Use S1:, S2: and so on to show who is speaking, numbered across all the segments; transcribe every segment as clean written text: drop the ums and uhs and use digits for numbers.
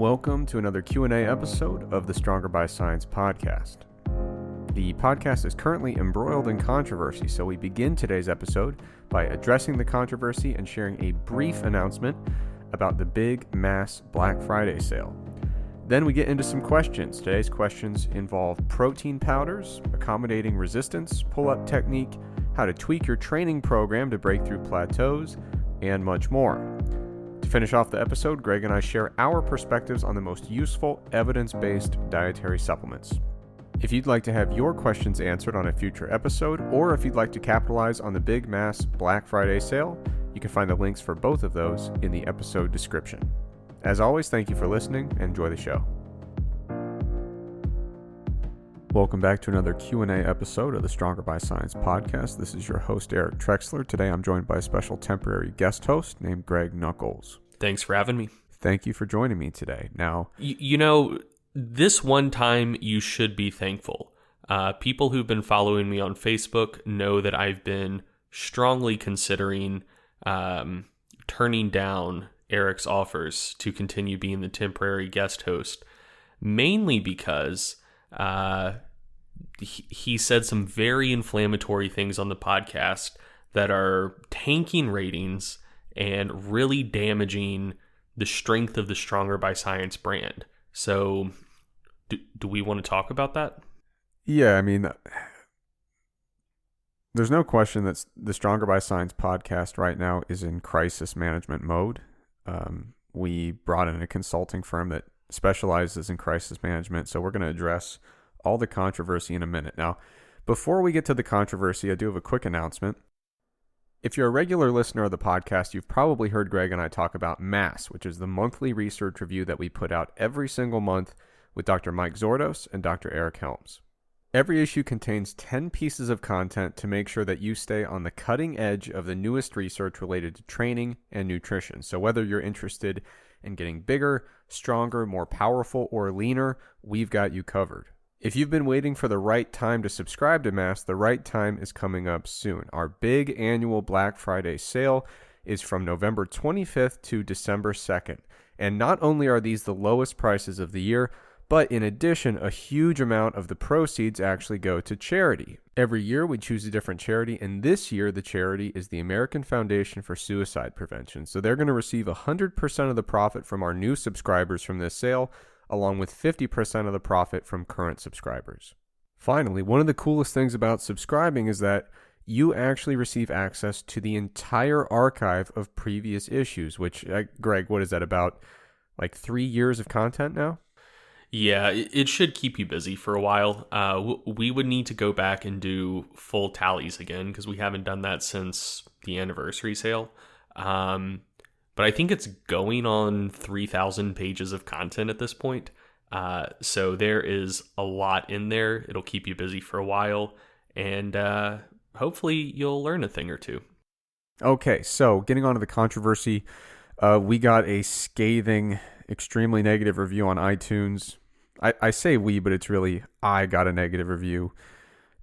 S1: Welcome to another Q&A episode of the Stronger by Science podcast. The podcast is currently embroiled in controversy, so we begin today's episode by addressing the controversy and sharing a brief announcement about the big mass Black Friday sale. Then we get into some questions. Today's questions involve protein powders, accommodating resistance, pull-up technique, how to tweak your training program to break through plateaus, and much more. To finish off the episode, Greg and I share our perspectives on the most useful evidence-based dietary supplements. If you'd like to have your questions answered on a future episode, or if you'd like to capitalize on the big mass Black Friday sale, you can find the links for both of those in the episode description. As always, thank you for listening and enjoy the show. Welcome back to another Q&A episode of the Stronger by Science podcast. This is your host, Eric Trexler. Today I'm joined by a special temporary guest host named Greg Nuckols.
S2: Thanks for having me.
S1: Thank you for joining me today. Now,
S2: you know, this one time you should be thankful. People who've been following me on Facebook know that I've been strongly considering turning down Eric's offers to continue being the temporary guest host, mainly because he said some very inflammatory things on the podcast that are tanking ratings and really damaging the strength of the Stronger by Science brand. So do we want to talk about that?
S1: Yeah, I mean, there's no question that the Stronger by Science podcast right now is in crisis management mode. We brought in a consulting firm that specializes in crisis management, so we're going to address all the controversy in a minute. Now, before we get to the controversy, I do have a quick announcement. If you're a regular listener of the podcast, you've probably heard Greg and I talk about MASS, which is the monthly research review that we put out every single month with Dr. Mike Zordos and Dr. Eric Helms. Every issue contains 10 pieces of content to make sure that you stay on the cutting edge of the newest research related to training and nutrition. So whether you're interested in getting bigger, stronger, more powerful, or leaner, we've got you covered. If you've been waiting for the right time to subscribe to MASS, the right time is coming up soon. Our big annual Black Friday sale is from November 25th to December 2nd. And not only are these the lowest prices of the year, but in addition, a huge amount of the proceeds actually go to charity. Every year we choose a different charity, and this year the charity is the American Foundation for Suicide Prevention. So they're going to receive 100% of the profit from our new subscribers from this sale, along with 50% of the profit from current subscribers. Finally, one of the coolest things about subscribing is that you actually receive access to the entire archive of previous issues, which, Greg, what is that, about like 3 years of content now?
S2: Yeah, it should keep you busy for a while. We would need to go back and do full tallies again because we haven't done that since the anniversary sale. But I think it's going on 3,000 pages of content at this point. So there is a lot in there. It'll keep you busy for a while. And hopefully you'll learn a thing or two.
S1: Okay, so getting on to the controversy, we got a scathing, extremely negative review on iTunes. I say we, but it's really I got a negative review.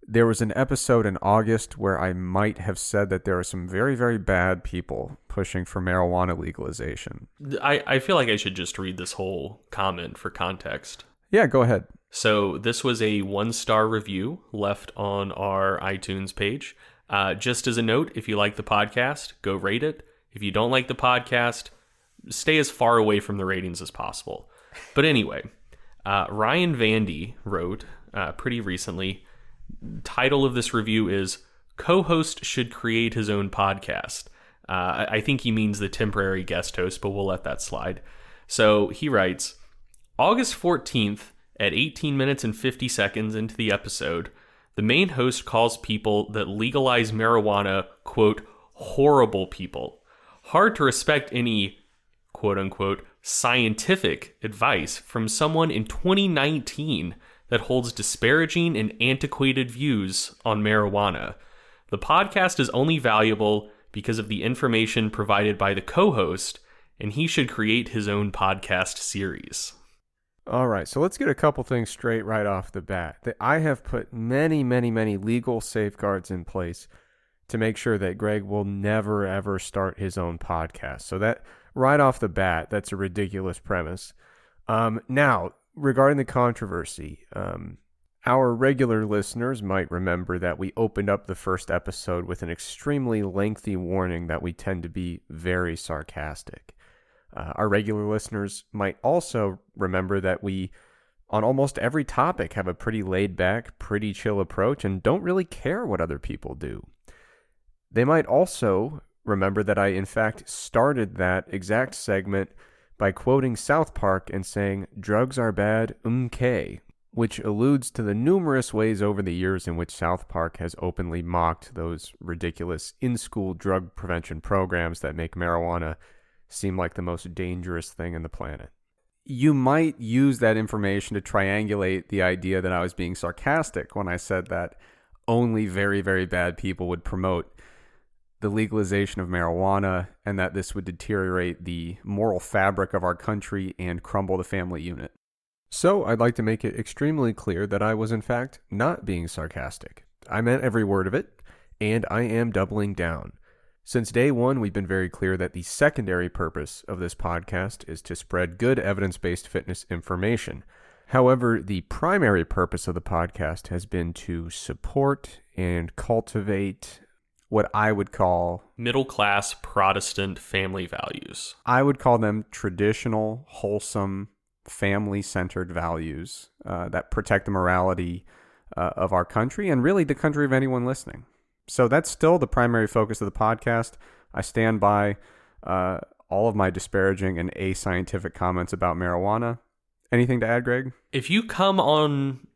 S1: There was an episode in August where I might have said that there are some very, very bad people pushing for marijuana legalization.
S2: I feel like I should just read this whole comment for context.
S1: Yeah, go ahead.
S2: So this was a 1-star review left on our iTunes page. Just as a note, if you like the podcast, go rate it. If you don't like the podcast, stay as far away from the ratings as possible. But anyway, Ryan Vandy wrote pretty recently, title of this review is Co-Host Should Create His Own Podcast. I think he means the temporary guest host, but we'll let that slide. So he writes, August 14th at 18 minutes and 50 seconds into the episode, the main host calls people that legalize marijuana, quote, horrible people. Hard to respect any, quote unquote, scientific advice from someone in 2019 that holds disparaging and antiquated views on marijuana. The podcast is only valuable because of the information provided by the co-host, and he should create his own podcast series.
S1: All right, so let's get a couple things straight right off the bat. I have put many, many, many legal safeguards in place to make sure that Greg will never, ever start his own podcast. So that right off the bat, that's a ridiculous premise. Now, regarding the controversy, our regular listeners might remember that we opened up the first episode with an extremely lengthy warning that we tend to be very sarcastic. Our regular listeners might also remember that we, on almost every topic, have a pretty laid-back, pretty chill approach and don't really care what other people do. They might also remember that I, in fact, started that exact segment by quoting South Park and saying, "Drugs are bad, okay," which alludes to the numerous ways over the years in which South Park has openly mocked those ridiculous in-school drug prevention programs that make marijuana seem like the most dangerous thing on the planet. You might use that information to triangulate the idea that I was being sarcastic when I said that only very, very bad people would promote the legalization of marijuana and that this would deteriorate the moral fabric of our country and crumble the family unit. So I'd like to make it extremely clear that I was in fact not being sarcastic. I meant every word of it, and I am doubling down. Since day one, we've been very clear that the secondary purpose of this podcast is to spread good evidence-based fitness information. However, the primary purpose of the podcast has been to support and cultivate what I would call
S2: middle-class Protestant family values.
S1: I would call them traditional, wholesome, family-centered values that protect the morality of our country and really the country of anyone listening. So that's still the primary focus of the podcast. I stand by all of my disparaging and ascientific comments about marijuana. Anything to add, Greg?
S2: If you come on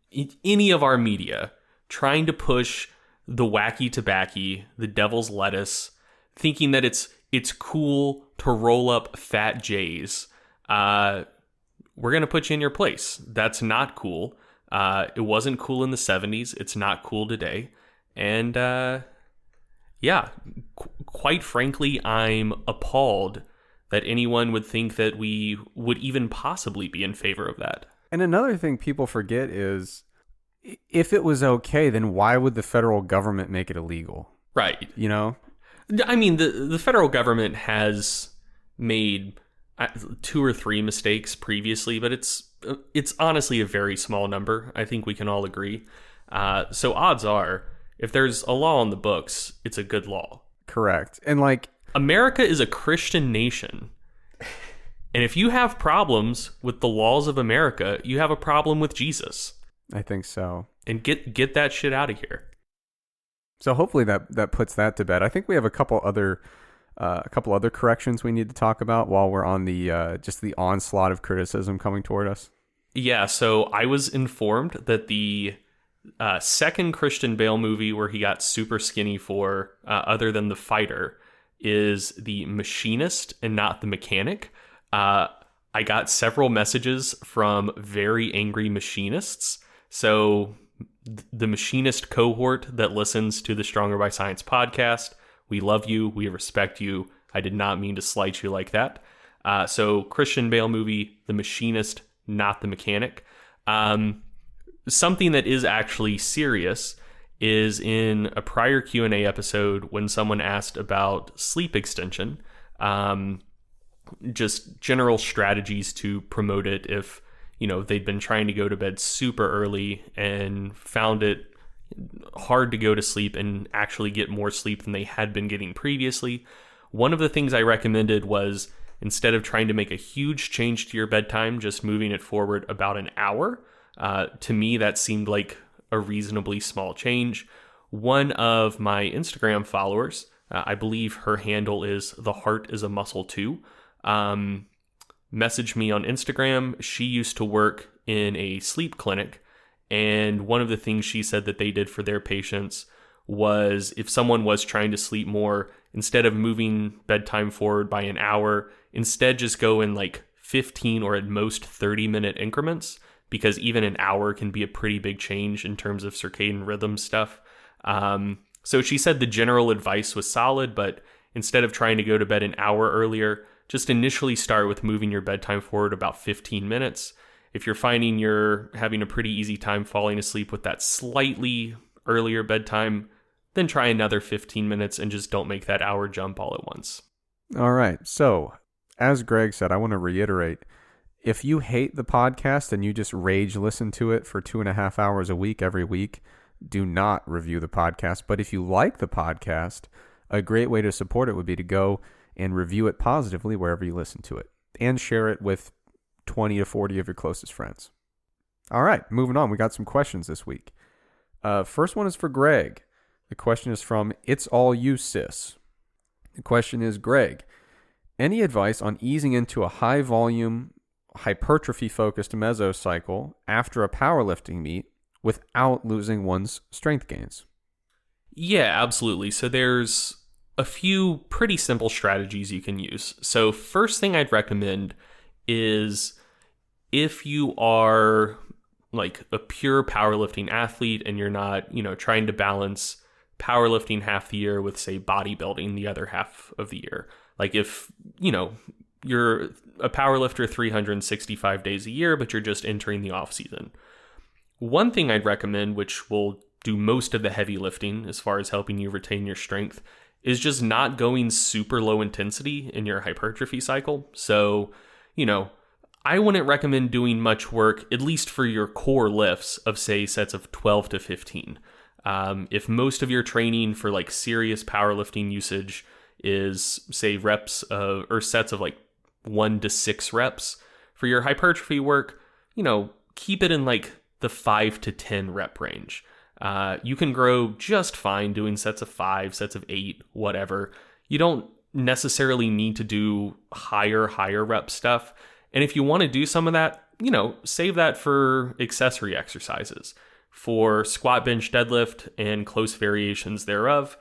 S2: any of our media trying to push the wacky tobacco, the devil's lettuce, thinking that it's cool to roll up fat J's, we're going to put you in your place. That's not cool. It wasn't cool in the 70s. It's not cool today. And quite frankly, I'm appalled that anyone would think that we would even possibly be in favor of that.
S1: And another thing people forget is, if it was okay, then why would the federal government make it illegal?
S2: Right.
S1: You know?
S2: I mean, the federal government has made 2 or 3 mistakes previously, but it's honestly a very small number. I think we can all agree. So odds are, if there's a law on the books, it's a good law.
S1: Correct. And like,
S2: America is a Christian nation. And if you have problems with the laws of America, you have a problem with Jesus.
S1: I think so.
S2: And get that shit out of here.
S1: So hopefully that puts that to bed. I think we have a couple other corrections we need to talk about while we're on the just the onslaught of criticism coming toward us.
S2: Yeah, so I was informed that the second Christian Bale movie where he got super skinny for, other than The Fighter, is The Machinist and not The Mechanic. I got several messages from very angry machinists. So the machinist cohort that listens to the Stronger by Science podcast, we love you. We respect you. I did not mean to slight you like that. So Christian Bale movie, The Machinist, not The Mechanic. Something that is actually serious is in a prior Q&A episode when someone asked about sleep extension, just general strategies to promote it if, they'd been trying to go to bed super early and found it hard to go to sleep and actually get more sleep than they had been getting previously. One of the things I recommended was, instead of trying to make a huge change to your bedtime, just moving it forward about an hour. To me, that seemed like a reasonably small change. One of my Instagram followers, I believe her handle is The Heart is a Muscle Too, messaged me on Instagram. She used to work in a sleep clinic, and one of the things she said that they did for their patients was, if someone was trying to sleep more, instead of moving bedtime forward by an hour, instead just go in like 15 or at most 30-minute increments, because even an hour can be a pretty big change in terms of circadian rhythm stuff. So she said the general advice was solid, but instead of trying to go to bed an hour earlier, just initially start with moving your bedtime forward about 15 minutes. If you're finding you're having a pretty easy time falling asleep with that slightly earlier bedtime, then try another 15 minutes and just don't make that hour jump all at once.
S1: All right. So, as Greg said, I want to reiterate, If you hate the podcast and you just rage listen to it for 2.5 hours a week every week, do not review the podcast. But if you like the podcast, a great way to support it would be to go and review it positively wherever you listen to it and share it with 20 to 40 of your closest friends. All right, moving on. We got some questions this week. First one is for Greg. The question is from It's All You Sis. The question is, Greg, any advice on easing into a high volume, hypertrophy-focused mesocycle after a powerlifting meet without losing one's strength gains?
S2: Yeah, absolutely. So there's a few pretty simple strategies you can use. So first thing I'd recommend is if you are like a pure powerlifting athlete and you're not, trying to balance powerlifting half the year with, say, bodybuilding the other half of the year. Like if, you're a powerlifter 365 days a year, but you're just entering the off season. One thing I'd recommend, which will do most of the heavy lifting as far as helping you retain your strength, is just not going super low intensity in your hypertrophy cycle. So, I wouldn't recommend doing much work, at least for your core lifts, of, say, sets of 12 to 15. If most of your training for like serious powerlifting usage is, say, reps or sets of like 1 to 6 reps, for your hypertrophy work, keep it in like the 5 to 10 rep range. You can grow just fine doing sets of 5, sets of 8, whatever. You don't necessarily need to do higher rep stuff. And if you want to do some of that, save that for accessory exercises. For squat, bench, deadlift, and close variations thereof,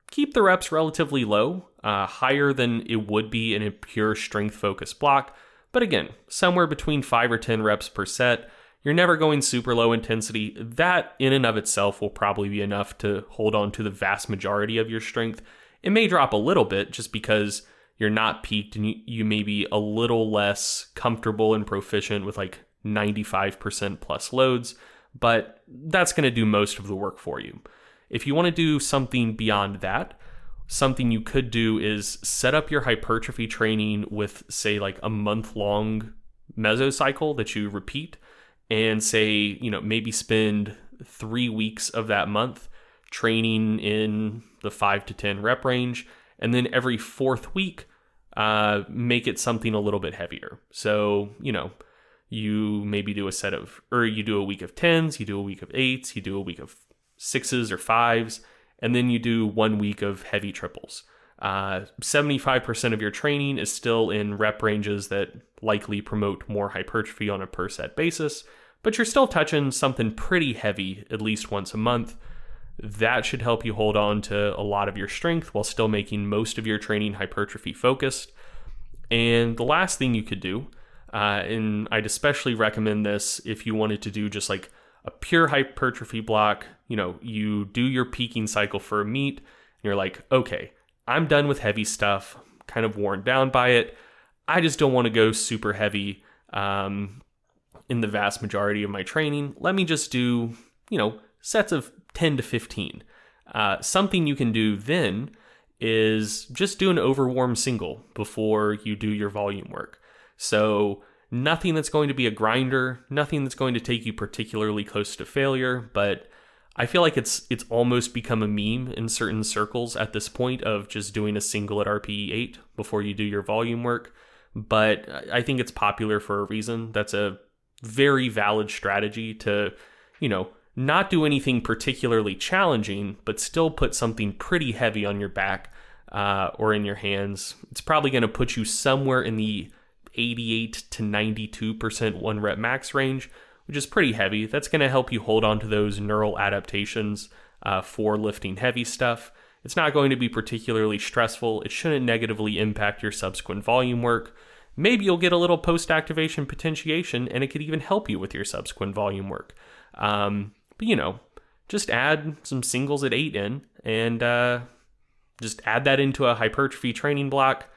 S2: keep the reps relatively low, higher than it would be in a pure strength-focused block. But again, somewhere between 5 or 10 reps per set. You're never going super low intensity. That in and of itself will probably be enough to hold on to the vast majority of your strength. It may drop a little bit just because you're not peaked and you may be a little less comfortable and proficient with like 95% plus loads, but that's going to do most of the work for you. If you want to do something beyond that, something you could do is set up your hypertrophy training with, say, like a month-long mesocycle that you repeat, and say, maybe spend 3 weeks of that month training in the 5 to 10 rep range. And then every 4th week, make it something a little bit heavier. So, you maybe do you do a week of 10s, you do a week of 8s, you do a week of 6s or 5s, and then you do 1 week of heavy triples. 75% of your training is still in rep ranges that likely promote more hypertrophy on a per set basis, but you're still touching something pretty heavy at least once a month. That should help you hold on to a lot of your strength while still making most of your training hypertrophy focused. And the last thing you could do, and I'd especially recommend this if you wanted to do just like a pure hypertrophy block, you do your peaking cycle for a meet, and you're like, okay, I'm done with heavy stuff, kind of worn down by it. I just don't want to go super heavy in the vast majority of my training. Let me just do, sets of 10 to 15. Something you can do then is just do an overwarm single before you do your volume work. So nothing that's going to be a grinder, nothing that's going to take you particularly close to failure, but I feel like it's almost become a meme in certain circles at this point of just doing a single at RPE 8 before you do your volume work. But I think it's popular for a reason. That's a very valid strategy to, not do anything particularly challenging, but still put something pretty heavy on your back or in your hands. It's probably going to put you somewhere in the 88 to 92% 1 rep max range, which is pretty heavy. That's going to help you hold on to those neural adaptations for lifting heavy stuff. It's not going to be particularly stressful. It shouldn't negatively impact your subsequent volume work. Maybe you'll get a little post-activation potentiation, and it could even help you with your subsequent volume work. But, just add some singles at 8 in, and just add that into a hypertrophy training block.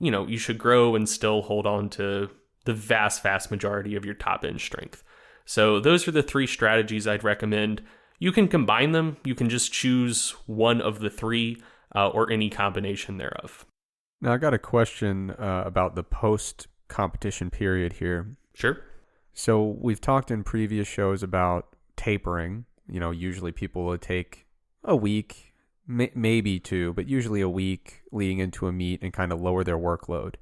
S2: You should grow and still hold on to the vast majority of your top end strength. So those are the 3 strategies I'd recommend. You can combine them. You can just choose one of the 3 or any combination thereof.
S1: Now, I got a question about the post competition period here.
S2: Sure.
S1: So we've talked in previous shows about tapering. Usually people will take a week, maybe two, but usually a week leading into a meet and kind of lower their workload.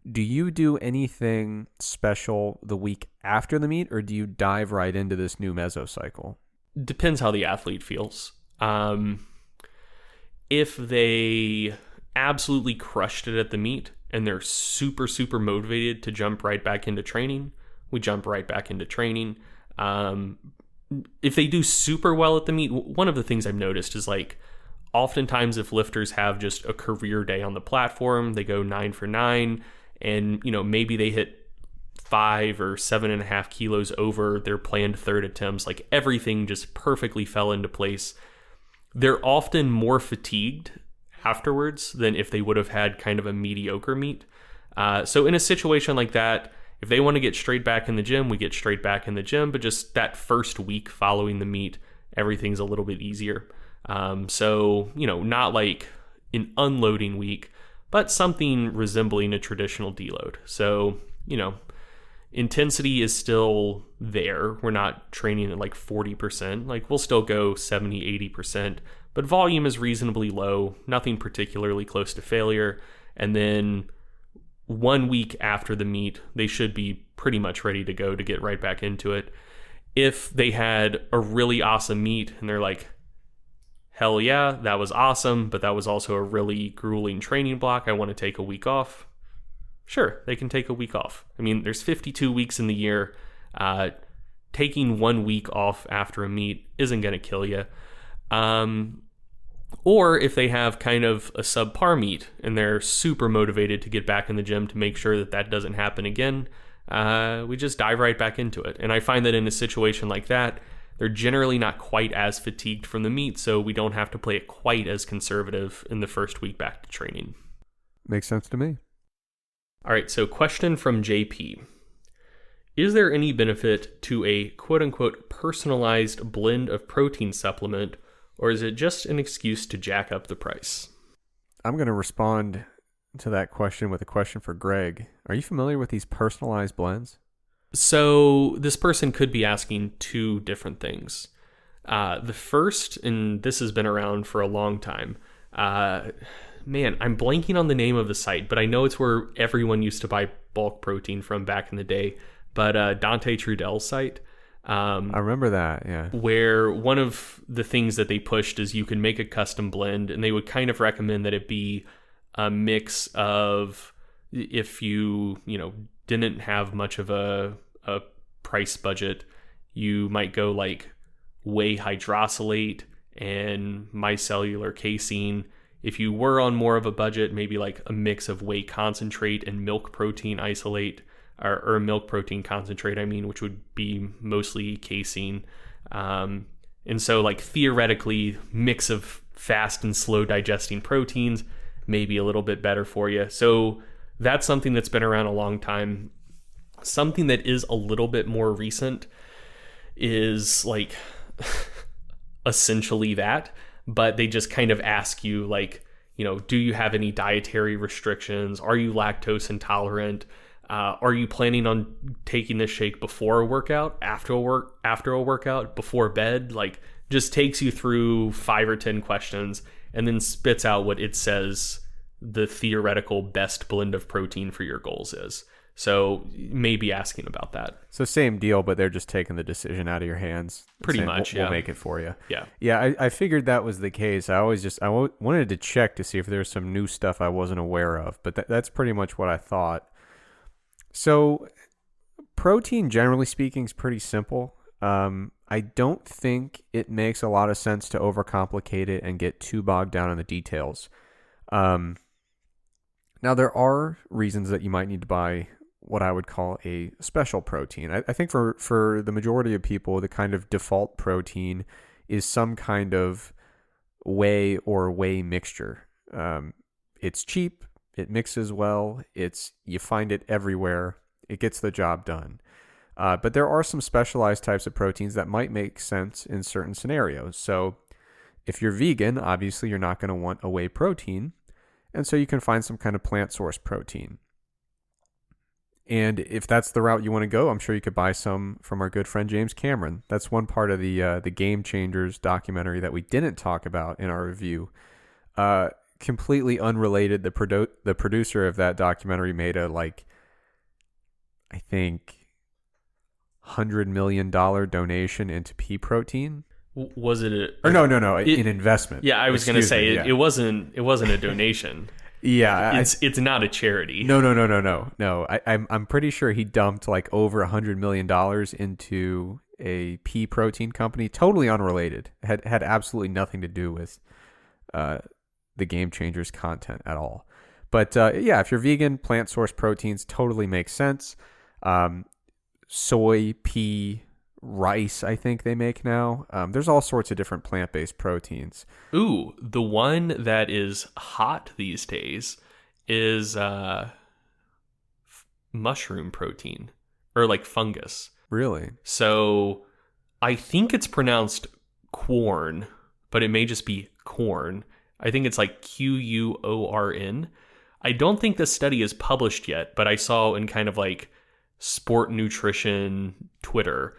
S1: Do you do anything special the week after the meet, or do you dive right into this new mesocycle?
S2: Depends how the athlete feels. If they absolutely crushed it at the meet and they're super, super motivated to jump right back into training, we jump right back into training. If they do super well at the meet, one of the things I've noticed is like oftentimes if lifters have just a career day on the platform, they go 9 for 9 and, maybe they hit 5 or 7.5 kilos over their planned third attempts. Like everything just perfectly fell into place. They're often more fatigued afterwards than if they would have had kind of a mediocre meet. So in a situation like that, if they want to get straight back in the gym, we get straight back in the gym. But just that first week following the meet, everything's a little bit easier. So, not like an unloading week, but something resembling a traditional deload. So, intensity is still there. We're not training at like 40%. Like we'll still go 70, 80%, but volume is reasonably low, nothing particularly close to failure. And then 1 week after the meet, they should be pretty much ready to go to get right back into it. If they had a really awesome meet and they're like, hell yeah, that was awesome, but that was also a really grueling training block, I want to take a week off. Sure, they can take a week off. I mean, there's 52 weeks in the year. Taking 1 week off after a meet isn't going to kill you. Or if they have kind of a subpar meet and they're super motivated to get back in the gym to make sure that doesn't happen again, we just dive right back into it. And I find that in a situation like that, they're generally not quite as fatigued from the meet, so we don't have to play it quite as conservative in the first week back to training.
S1: Makes sense to me.
S2: All right, so question from JP. Is there any benefit to a quote-unquote personalized blend of protein supplement, or is it just an excuse to jack up the price?
S1: I'm going to respond to that question with a question for Greg. Are you familiar with these personalized blends?
S2: So this person could be asking two different things. The first, and this has been around for a long time, man, I'm blanking on the name of the site, but I know it's where everyone used to buy bulk protein from back in the day. But Dante Trudell's site.
S1: I remember that, yeah.
S2: Where one of the things that they pushed is you can make a custom blend, and they would kind of recommend that it be a mix of, if you didn't have much of a price budget, you might go like whey hydrolysate and micellar casein. If you were on more of a budget, maybe like a mix of whey concentrate and milk protein isolate, or milk protein concentrate, which would be mostly casein. And so like theoretically, mix of fast and slow digesting proteins may be a little bit better for you. So that's something that's been around a long time. Something that is a little bit more recent is like essentially that, but they just kind of ask you like, do you have any dietary restrictions? Are you lactose intolerant? Are you planning on taking this shake before a workout, after a workout, before bed? Like, just takes you through 5 or 10 questions and then spits out what it says the theoretical best blend of protein for your goals is. So maybe asking about that.
S1: So same deal, but they're just taking the decision out of your hands.
S2: Pretty much,
S1: We'll make it for you.
S2: Yeah.
S1: Yeah, I figured that was the case. I wanted to check to see if there's some new stuff I wasn't aware of, but that's pretty much what I thought. So protein, generally speaking, is pretty simple. I don't think it makes a lot of sense to overcomplicate it and get too bogged down in the details. Now, there are reasons that you might need to buy what I would call a special protein. I think for the majority of people, the kind of default protein is some kind of whey or whey mixture. It's cheap. It mixes well. You find it everywhere. It gets the job done. But there are some specialized types of proteins that might make sense in certain scenarios. So if you're vegan, obviously you're not going to want a whey protein. And so you can find some kind of plant source protein. And if that's the route you want to go, I'm sure you could buy some from our good friend James Cameron. That's one part of the Game Changers documentary that we didn't talk about in our review. Completely unrelated. The producer of that documentary made a I think $100 million donation into pea protein.
S2: Was it
S1: an investment?
S2: Yeah, I was going to say
S1: yeah.
S2: it wasn't a donation.
S1: Yeah,
S2: it's not a charity.
S1: No. I'm pretty sure he dumped like over $100 million into a pea protein company, totally unrelated. Had absolutely nothing to do with the Game Changers content at all. But yeah, if you're vegan, plant source proteins totally makes sense. Soy, pea, rice, I think they make now. There's all sorts of different plant-based proteins.
S2: Ooh, the one that is hot these days is mushroom protein, or like fungus.
S1: Really?
S2: So I think it's pronounced corn, but it may just be corn. I think it's like QUORN. I don't think this study is published yet, but I saw in kind of like sport nutrition Twitter,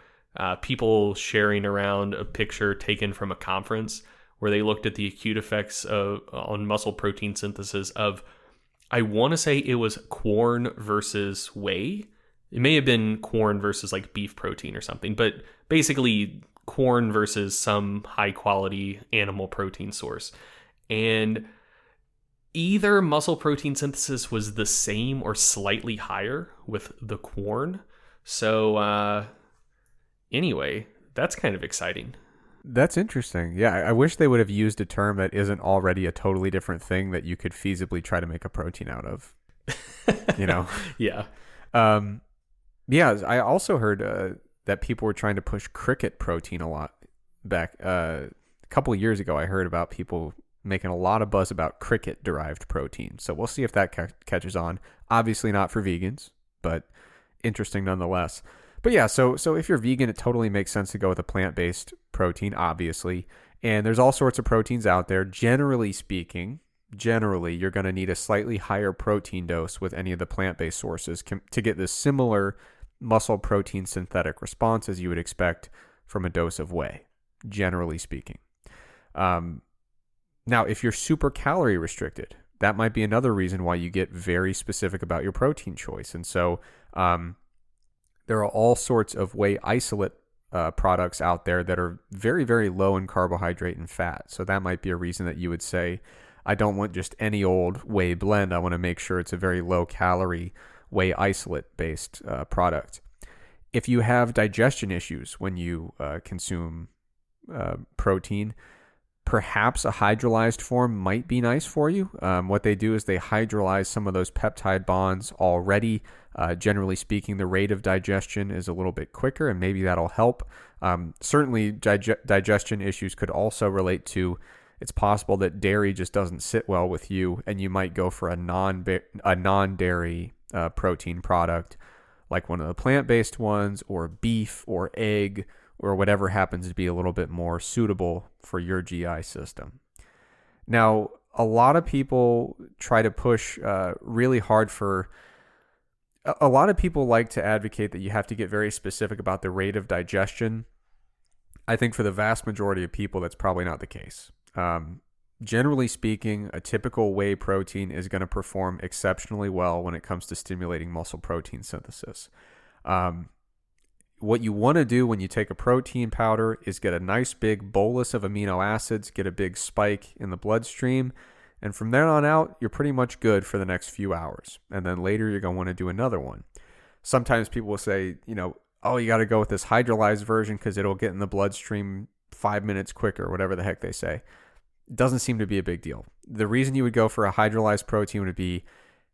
S2: people sharing around a picture taken from a conference where they looked at the acute effects on muscle protein synthesis of, I want to say it was corn versus whey. It may have been corn versus like beef protein or something, but basically corn versus some high quality animal protein source. And either muscle protein synthesis was the same or slightly higher with the corn. So anyway, that's kind of exciting.
S1: That's interesting. Yeah, I wish they would have used a term that isn't already a totally different thing that you could feasibly try to make a protein out of. You know?
S2: Yeah.
S1: Yeah, I also heard that people were trying to push cricket protein a lot back. A couple of years ago, I heard about people making a lot of buzz about cricket-derived protein. So we'll see if that catches on. Obviously not for vegans, but interesting nonetheless. But yeah, so if you're vegan, it totally makes sense to go with a plant-based protein, obviously. And there's all sorts of proteins out there. Generally speaking, you're going to need a slightly higher protein dose with any of the plant-based sources to get this similar muscle protein synthetic response as you would expect from a dose of whey, generally speaking. Now, if you're super calorie restricted, that might be another reason why you get very specific about your protein choice. And so there are all sorts of whey isolate products out there that are very, very low in carbohydrate and fat. So that might be a reason that you would say, I don't want just any old whey blend. I want to make sure it's a very low calorie whey isolate based product. If you have digestion issues when you consume protein, perhaps a hydrolyzed form might be nice for you. What they do is they hydrolyze some of those peptide bonds already. Generally speaking, the rate of digestion is a little bit quicker, and maybe that'll help. Certainly, digestion issues could also relate to, it's possible that dairy just doesn't sit well with you, and you might go for a non-dairy protein product, like one of the plant-based ones, or beef, or egg, or whatever happens to be a little bit more suitable for your GI system. Now, a lot of people try to push really hard for... A lot of people like to advocate that you have to get very specific about the rate of digestion. I think for the vast majority of people, that's probably not the case. Generally speaking, a typical whey protein is going to perform exceptionally well when it comes to stimulating muscle protein synthesis. What you want to do when you take a protein powder is get a nice big bolus of amino acids, get a big spike in the bloodstream, and from there on out, you're pretty much good for the next few hours. And then later, you're going to want to do another one. Sometimes people will say, oh, you got to go with this hydrolyzed version because it'll get in the bloodstream 5 minutes quicker, whatever the heck they say. It doesn't seem to be a big deal. The reason you would go for a hydrolyzed protein would be,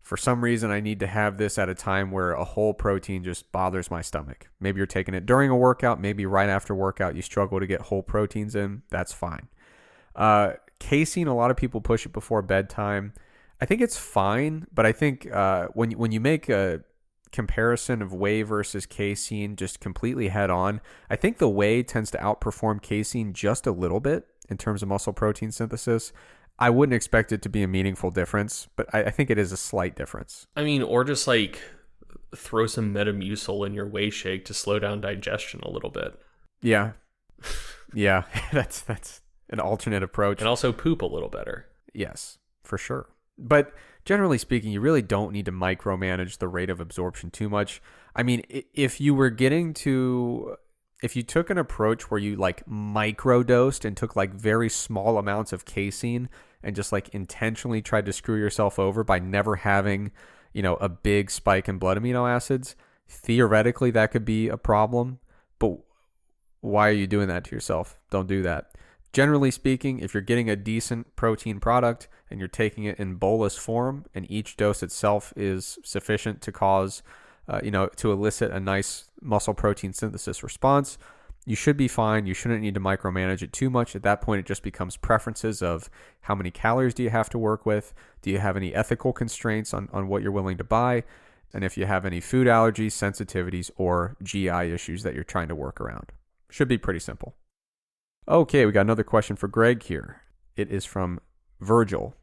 S1: for some reason, I need to have this at a time where a whole protein just bothers my stomach. Maybe you're taking it during a workout, maybe right after workout, you struggle to get whole proteins in. That's fine. Casein, a lot of people push it before bedtime. I think it's fine, but I think when you make a comparison of whey versus casein just completely head on, I think the whey tends to outperform casein just a little bit in terms of muscle protein synthesis. I wouldn't expect it to be a meaningful difference, but I think it is a slight difference.
S2: I mean, or just like throw some Metamucil in your whey shake to slow down digestion a little bit.
S1: Yeah. Yeah, that's an alternate approach.
S2: And also poop a little better.
S1: Yes, for sure. But generally speaking, you really don't need to micromanage the rate of absorption too much. I mean, if you took an approach where you like microdosed and took like very small amounts of casein and just like intentionally tried to screw yourself over by never having, a big spike in blood amino acids, theoretically that could be a problem. But why are you doing that to yourself? Don't do that. Generally speaking, if you're getting a decent protein product and you're taking it in bolus form and each dose itself is sufficient to cause, to elicit a nice muscle protein synthesis response, you should be fine. You shouldn't need to micromanage it too much. At that point, it just becomes preferences of how many calories do you have to work with? Do you have any ethical constraints on what you're willing to buy? And if you have any food allergies, sensitivities, or GI issues that you're trying to work around. Should be pretty simple. Okay, we got another question for Greg here. It is from Virgil.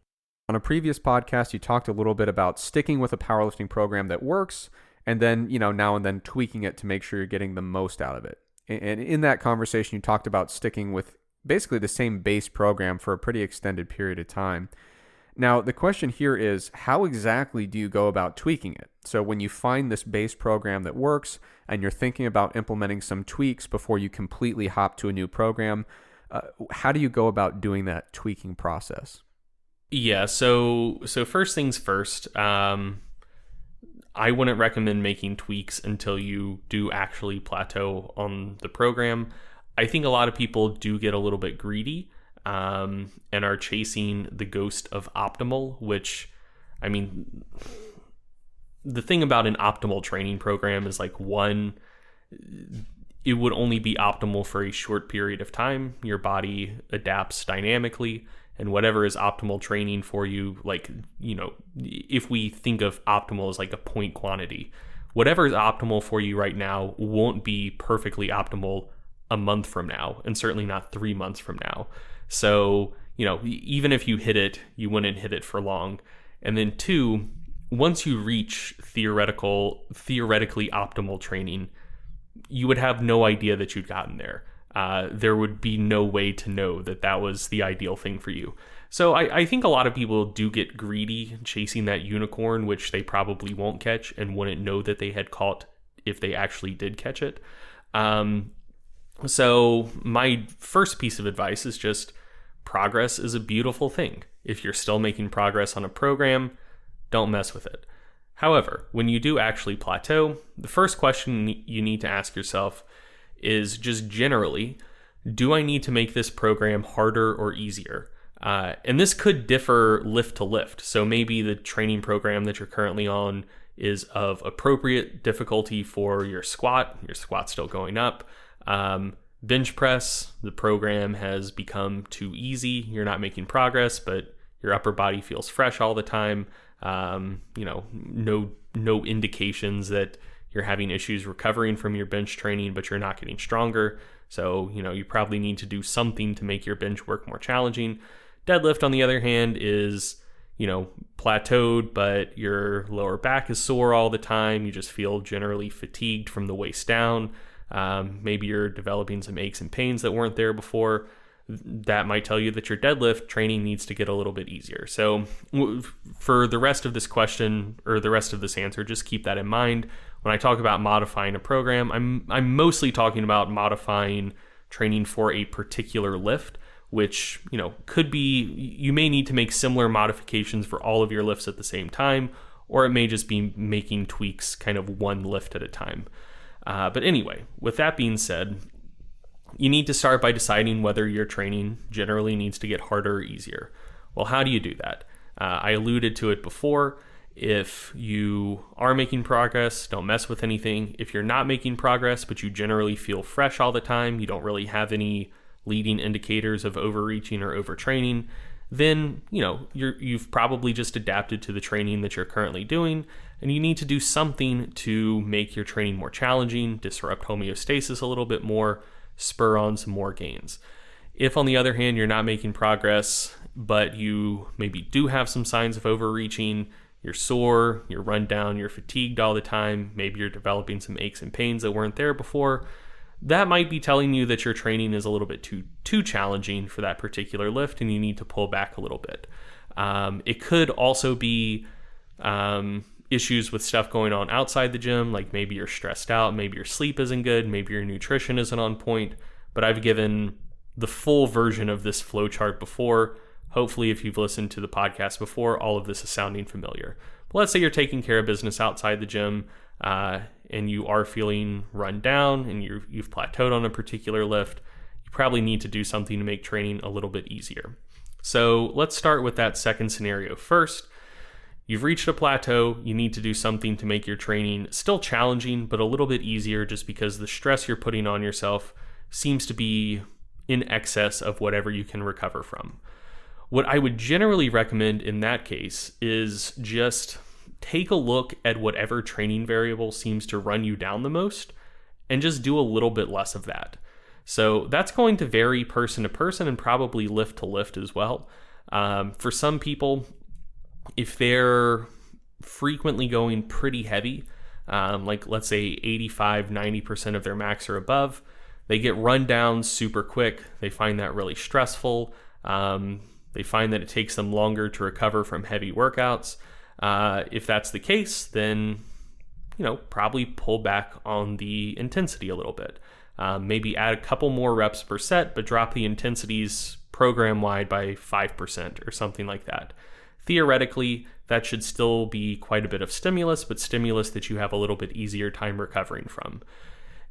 S1: On a previous podcast, you talked a little bit about sticking with a powerlifting program that works and then, now and then tweaking it to make sure you're getting the most out of it. And in that conversation, you talked about sticking with basically the same base program for a pretty extended period of time. Now, the question here is, how exactly do you go about tweaking it? So when you find this base program that works and you're thinking about implementing some tweaks before you completely hop to a new program, how do you go about doing that tweaking process?
S2: Yeah, so first things first, I wouldn't recommend making tweaks until you do actually plateau on the program. I think a lot of people do get a little bit greedy and are chasing the ghost of optimal, which, I mean, the thing about an optimal training program is like, one, it would only be optimal for a short period of time. Your body adapts dynamically, and whatever is optimal training for you, like, if we think of optimal as like a point quantity, whatever is optimal for you right now won't be perfectly optimal a month from now, and certainly not 3 months from now. So, even if you hit it, you wouldn't hit it for long. And then two, once you reach theoretically optimal training, you would have no idea that you'd gotten there. There would be no way to know that was the ideal thing for you. So I think a lot of people do get greedy chasing that unicorn, which they probably won't catch and wouldn't know that they had caught if they actually did catch it. So my first piece of advice is just, progress is a beautiful thing. If you're still making progress on a program, don't mess with it. However, when you do actually plateau, the first question you need to ask yourself is just generally, do I need to make this program harder or easier? And this could differ lift to lift. So maybe the training program that you're currently on is of appropriate difficulty for your squat's still going up. Bench press, the program has become too easy. You're not making progress, but your upper body feels fresh all the time. No indications that you're having issues recovering from your bench training, but you're not getting stronger. So, you probably need to do something to make your bench work more challenging. Deadlift, on the other hand, is, plateaued, but your lower back is sore all the time. You just feel generally fatigued from the waist down. Maybe you're developing some aches and pains that weren't there before. That might tell you that your deadlift training needs to get a little bit easier. So for the rest of this question, or the rest of this answer, just keep that in mind. When I talk about modifying a program, I'm mostly talking about modifying training for a particular lift, which, could be, you may need to make similar modifications for all of your lifts at the same time, or it may just be making tweaks kind of one lift at a time. But anyway, with that being said, you need to start by deciding whether your training generally needs to get harder or easier. Well, how do you do that? I alluded to it before. If you are making progress, don't mess with anything. If you're not making progress, but you generally feel fresh all the time, you don't really have any leading indicators of overreaching or overtraining, then, you've probably just adapted to the training that you're currently doing, and you need to do something to make your training more challenging, disrupt homeostasis a little bit more, spur on some more gains. If, on the other hand, you're not making progress, but you maybe do have some signs of overreaching, you're sore, you're run down, you're fatigued all the time, maybe you're developing some aches and pains that weren't there before, that might be telling you that your training is a little bit too challenging for that particular lift and you need to pull back a little bit. It could also be issues with stuff going on outside the gym, like maybe you're stressed out, maybe your sleep isn't good, maybe your nutrition isn't on point. But I've given the full version of this flowchart before. Hopefully, if you've listened to the podcast before, all of this is sounding familiar. But let's say you're taking care of business outside the gym and you are feeling run down and you've plateaued on a particular lift. You probably need to do something to make training a little bit easier. So let's start with that second scenario first. You've reached a plateau. You need to do something to make your training still challenging, but a little bit easier just because the stress you're putting on yourself seems to be in excess of whatever you can recover from. What I would generally recommend in that case is just take a look at whatever training variable seems to run you down the most and just do a little bit less of that. So that's going to vary person to person and probably lift to lift as well. For some people, if they're frequently going pretty heavy, like let's say 85-90% of their max or above, they get run down super quick. They find that really stressful. They find that it takes them longer to recover from heavy workouts. If that's the case, then probably pull back on the intensity a little bit. Maybe add a couple more reps per set, but drop the intensities program-wide by 5% or something like that. Theoretically, that should still be quite a bit of stimulus, but stimulus that you have a little bit easier time recovering from.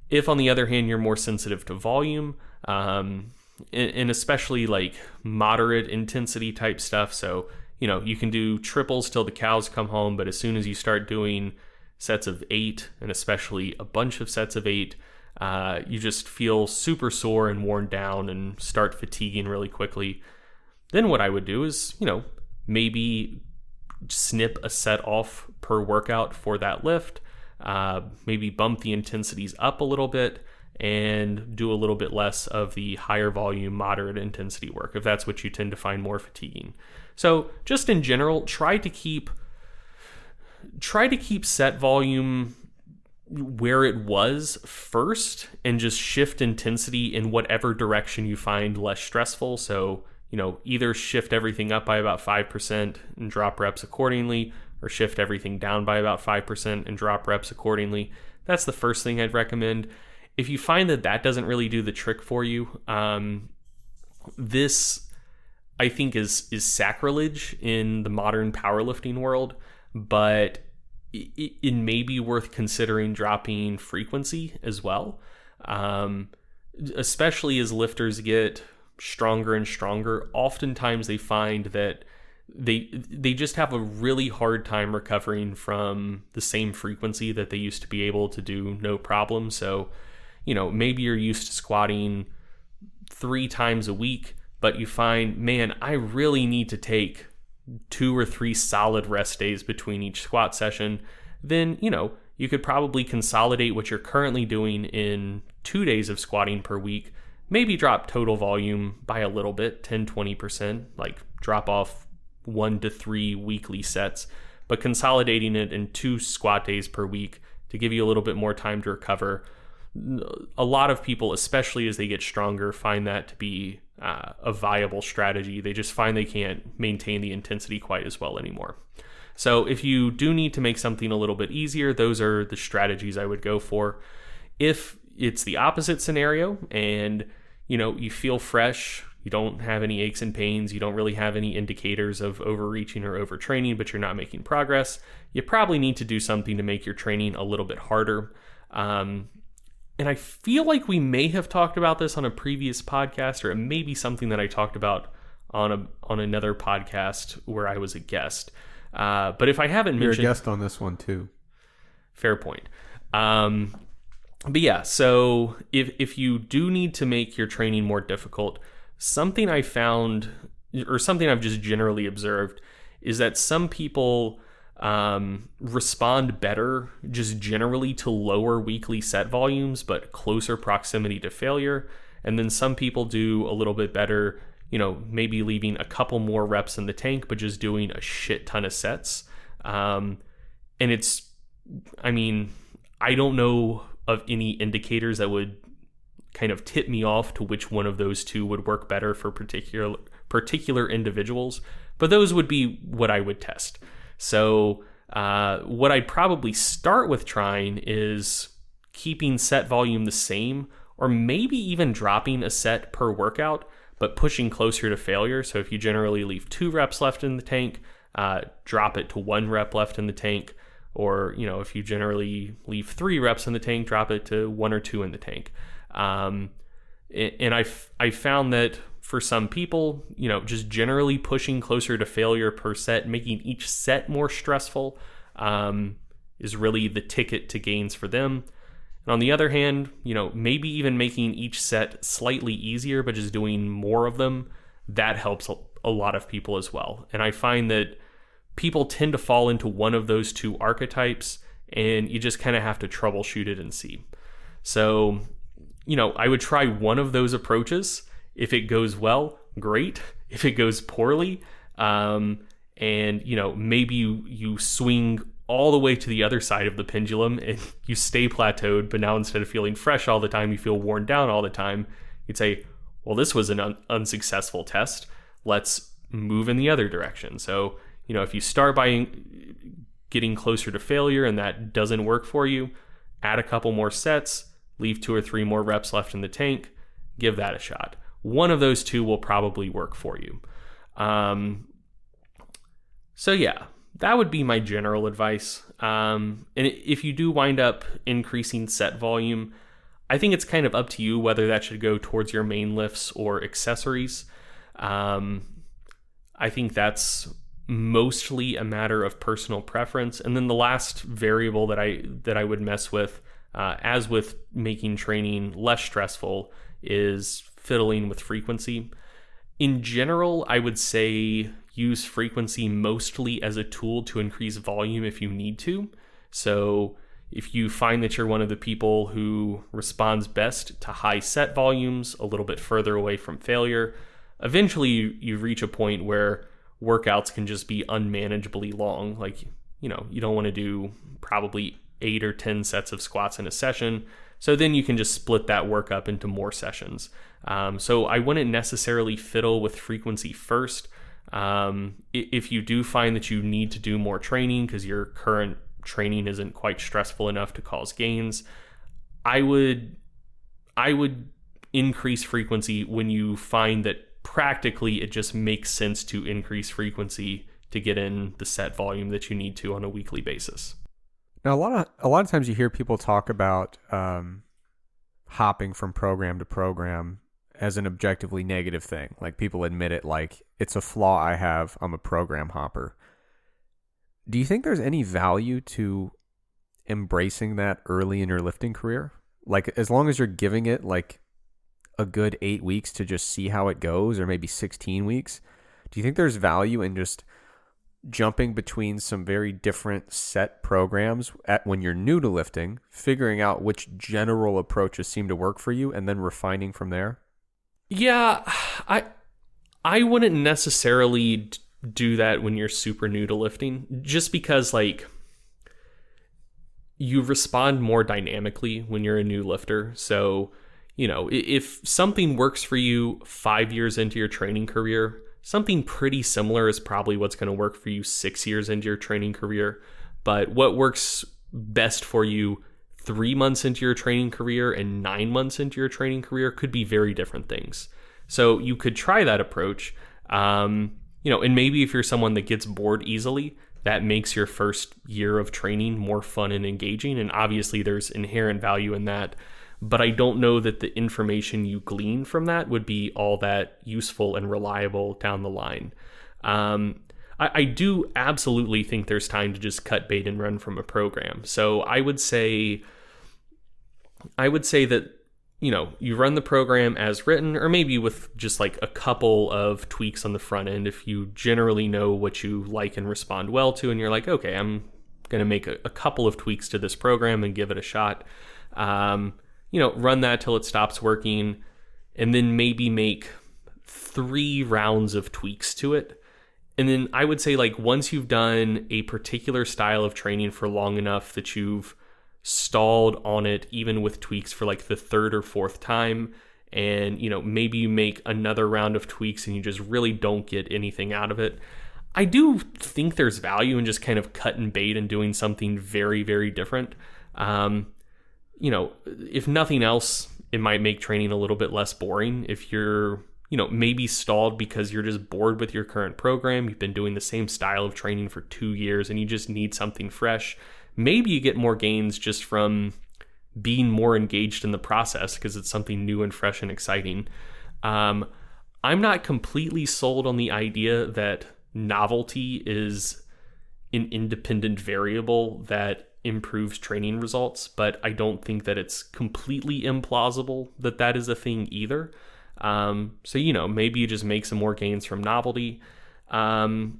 S2: If, on the other hand, you're more sensitive to volume, and especially like moderate intensity type stuff, so you can do triples till the cows come home, but as soon as you start doing sets of 8, and especially a bunch of sets of 8, you just feel super sore and worn down and start fatiguing really quickly. Then what I would do is, maybe snip a set off per workout for that lift, maybe bump the intensities up a little bit and do a little bit less of the higher volume, moderate intensity work, if that's what you tend to find more fatiguing. So just in general, try to keep set volume where it was first and just shift intensity in whatever direction you find less stressful. So, either shift everything up by about 5% and drop reps accordingly, or shift everything down by about 5% and drop reps accordingly. That's the first thing I'd recommend. If you find that doesn't really do the trick for you, this I think is sacrilege in the modern powerlifting world, but it may be worth considering dropping frequency as well, especially as lifters get stronger and stronger. Oftentimes they find that they just have a really hard time recovering from the same frequency that they used to be able to do no problem. So, maybe you're used to squatting 3 times a week, but you find, man, I really need to take 2 or 3 solid rest days between each squat session. Then, you could probably consolidate what you're currently doing in 2 days of squatting per week, maybe drop total volume by a little bit, 10-20%, like drop off 1 to 3 weekly sets, but consolidating it in 2 squat days per week to give you a little bit more time to recover. A lot of people, especially as they get stronger, find that to be a viable strategy. They just find they can't maintain the intensity quite as well anymore. So if you do need to make something a little bit easier, those are the strategies I would go for. If it's the opposite scenario and you feel fresh, you don't have any aches and pains, you don't really have any indicators of overreaching or overtraining, but you're not making progress, you probably need to do something to make your training a little bit harder. And I feel like we may have talked about this on a previous podcast, or it may be something that I talked about on another podcast where I was a guest. But if I haven't mentioned...
S1: You're a guest on this one too.
S2: Fair point. But yeah, so if you do need to make your training more difficult, something I found, or something I've just generally observed, is that some people respond better just generally to lower weekly set volumes, but closer proximity to failure. And then some people do a little bit better, maybe leaving a couple more reps in the tank, but just doing a shit ton of sets. And it's, I mean, I don't know of any indicators that would kind of tip me off to which one of those two would work better for particular individuals, but those would be what I would test. So what I'd probably start with trying is keeping set volume the same, or maybe even dropping a set per workout, but pushing closer to failure. So if you generally leave 2 reps left in the tank, drop it to 1 rep left in the tank. Or, if you generally leave 3 reps in the tank, drop it to 1 or 2 in the tank. And I found that for some people, just generally pushing closer to failure per set, making each set more stressful, is really the ticket to gains for them. And on the other hand, maybe even making each set slightly easier, but just doing more of them, that helps a lot of people as well. And I find that people tend to fall into one of those 2 archetypes, and you just kind of have to troubleshoot it and see. So, I would try one of those approaches. If it goes well, great. If it goes poorly, and maybe you swing all the way to the other side of the pendulum and you stay plateaued, but now instead of feeling fresh all the time, you feel worn down all the time, you'd say, well, this was an unsuccessful test. Let's move in the other direction. So, if you start by getting closer to failure and that doesn't work for you, add a couple more sets, leave 2 or 3 more reps left in the tank, give that a shot. One of those 2 will probably work for you. So yeah, that would be my general advice. And if you do wind up increasing set volume, I think it's kind of up to you whether that should go towards your main lifts or accessories. I think that's mostly a matter of personal preference. And then the last variable that I would mess with, as with making training less stressful, is fiddling with frequency. In general, I would say use frequency mostly as a tool to increase volume if you need to. So if you find that you're one of the people who responds best to high set volumes, a little bit further away from failure, eventually you reach a point where workouts can just be unmanageably long. Like, you don't want to do probably 8 or 10 sets of squats in a session. So then you can just split that work up into more sessions. So I wouldn't necessarily fiddle with frequency first. If you do find that you need to do more training because your current training isn't quite stressful enough to cause gains, I would increase frequency when you find that practically it just makes sense to increase frequency to get in the set volume that you need to on a weekly basis.
S1: Now, a lot of times you hear people talk about hopping from program to program as an objectively negative thing. Like, people admit it, like, it's a flaw I have. I'm a program hopper. Do you think there's any value to embracing that early in your lifting career? Like, as long as you're giving it like a good 8 weeks to just see how it goes, or maybe 16 weeks, do you think there's value in just jumping between some very different set programs when you're new to lifting, figuring out which general approaches seem to work for you, and then refining from there?
S2: Yeah, I wouldn't necessarily do that when you're super new to lifting, just because, like, you respond more dynamically when you're a new lifter. So, if something works for you 5 years into your training career, something pretty similar is probably what's going to work for you 6 years into your training career. But what works best for you 3 months into your training career and 9 months into your training career could be very different things. So you could try that approach. And maybe if you're someone that gets bored easily, that makes your first year of training more fun and engaging. And obviously there's inherent value in that. But I don't know that the information you glean from that would be all that useful and reliable down the line. I do absolutely think there's time to just cut bait and run from a program. So I would say that, you run the program as written, or maybe with just like a couple of tweaks on the front end. If you generally know what you like and respond well to, and you're like, okay, I'm going to make a couple of tweaks to this program and give it a shot. Run that till it stops working, and then maybe make 3 rounds of tweaks to it. And then I would say, like, once you've done a particular style of training for long enough that you've stalled on it, even with tweaks for like the third or fourth time, and, you know, maybe you make another round of tweaks and you just really don't get anything out of it, I do think there's value in just kind of cut and bait and doing something very, very different. You know, if nothing else, it might make training a little bit less boring. If you're, you know, maybe stalled because you're just bored with your current program, you've been doing the same style of training for 2 years and you just need something fresh, maybe you get more gains just from being more engaged in the process because it's something new and fresh and exciting. I'm not completely sold on the idea that novelty is an independent variable that improves training results, but I don't think that it's completely implausible that that is a thing either. So, you know, maybe you just make some more gains from novelty. And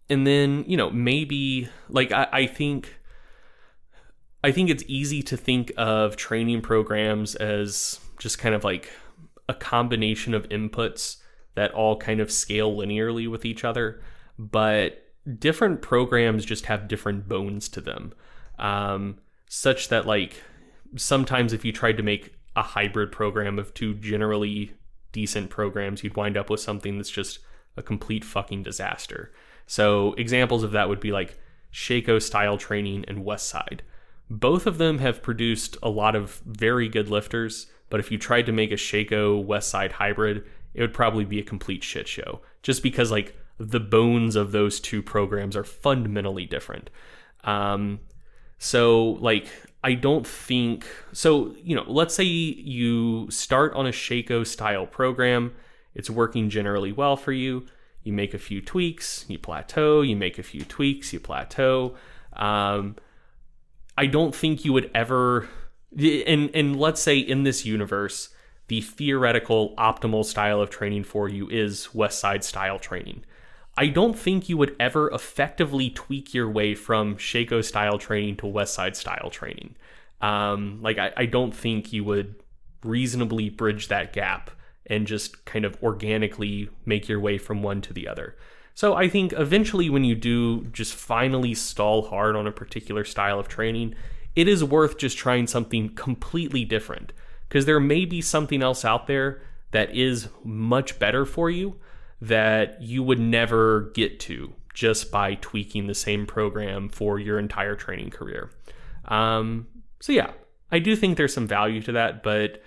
S2: then, you know, maybe like I think it's easy to think of training programs as just kind of like a combination of inputs that all kind of scale linearly with each other, but different programs just have different bones to them, such that like sometimes if you tried to make a hybrid program of two generally decent programs, you'd wind up with something that's just a complete fucking disaster. So examples of that would be like Shaco style training and Westside. Both of them have produced a lot of very good lifters, but if you tried to make a Shaco Westside hybrid, it would probably be a complete shit show, just because like the bones of those two programs are fundamentally different. So like, I don't think, so, you know, let's say you start on a Shaco style program, it's working generally well for you, you make a few tweaks, you plateau, you make a few tweaks, you plateau. I don't think you would ever, and let's say in this universe, the theoretical optimal style of training for you is Westside style training. I don't think you would ever effectively tweak your way from Shaco style training to Westside style training. I don't think you would reasonably bridge that gap and just kind of organically make your way from one to the other. So I think eventually when you do just finally stall hard on a particular style of training, it is worth just trying something completely different, because there may be something else out there that is much better for you that you would never get to just by tweaking the same program for your entire training career. So yeah, I do think there's some value to that, but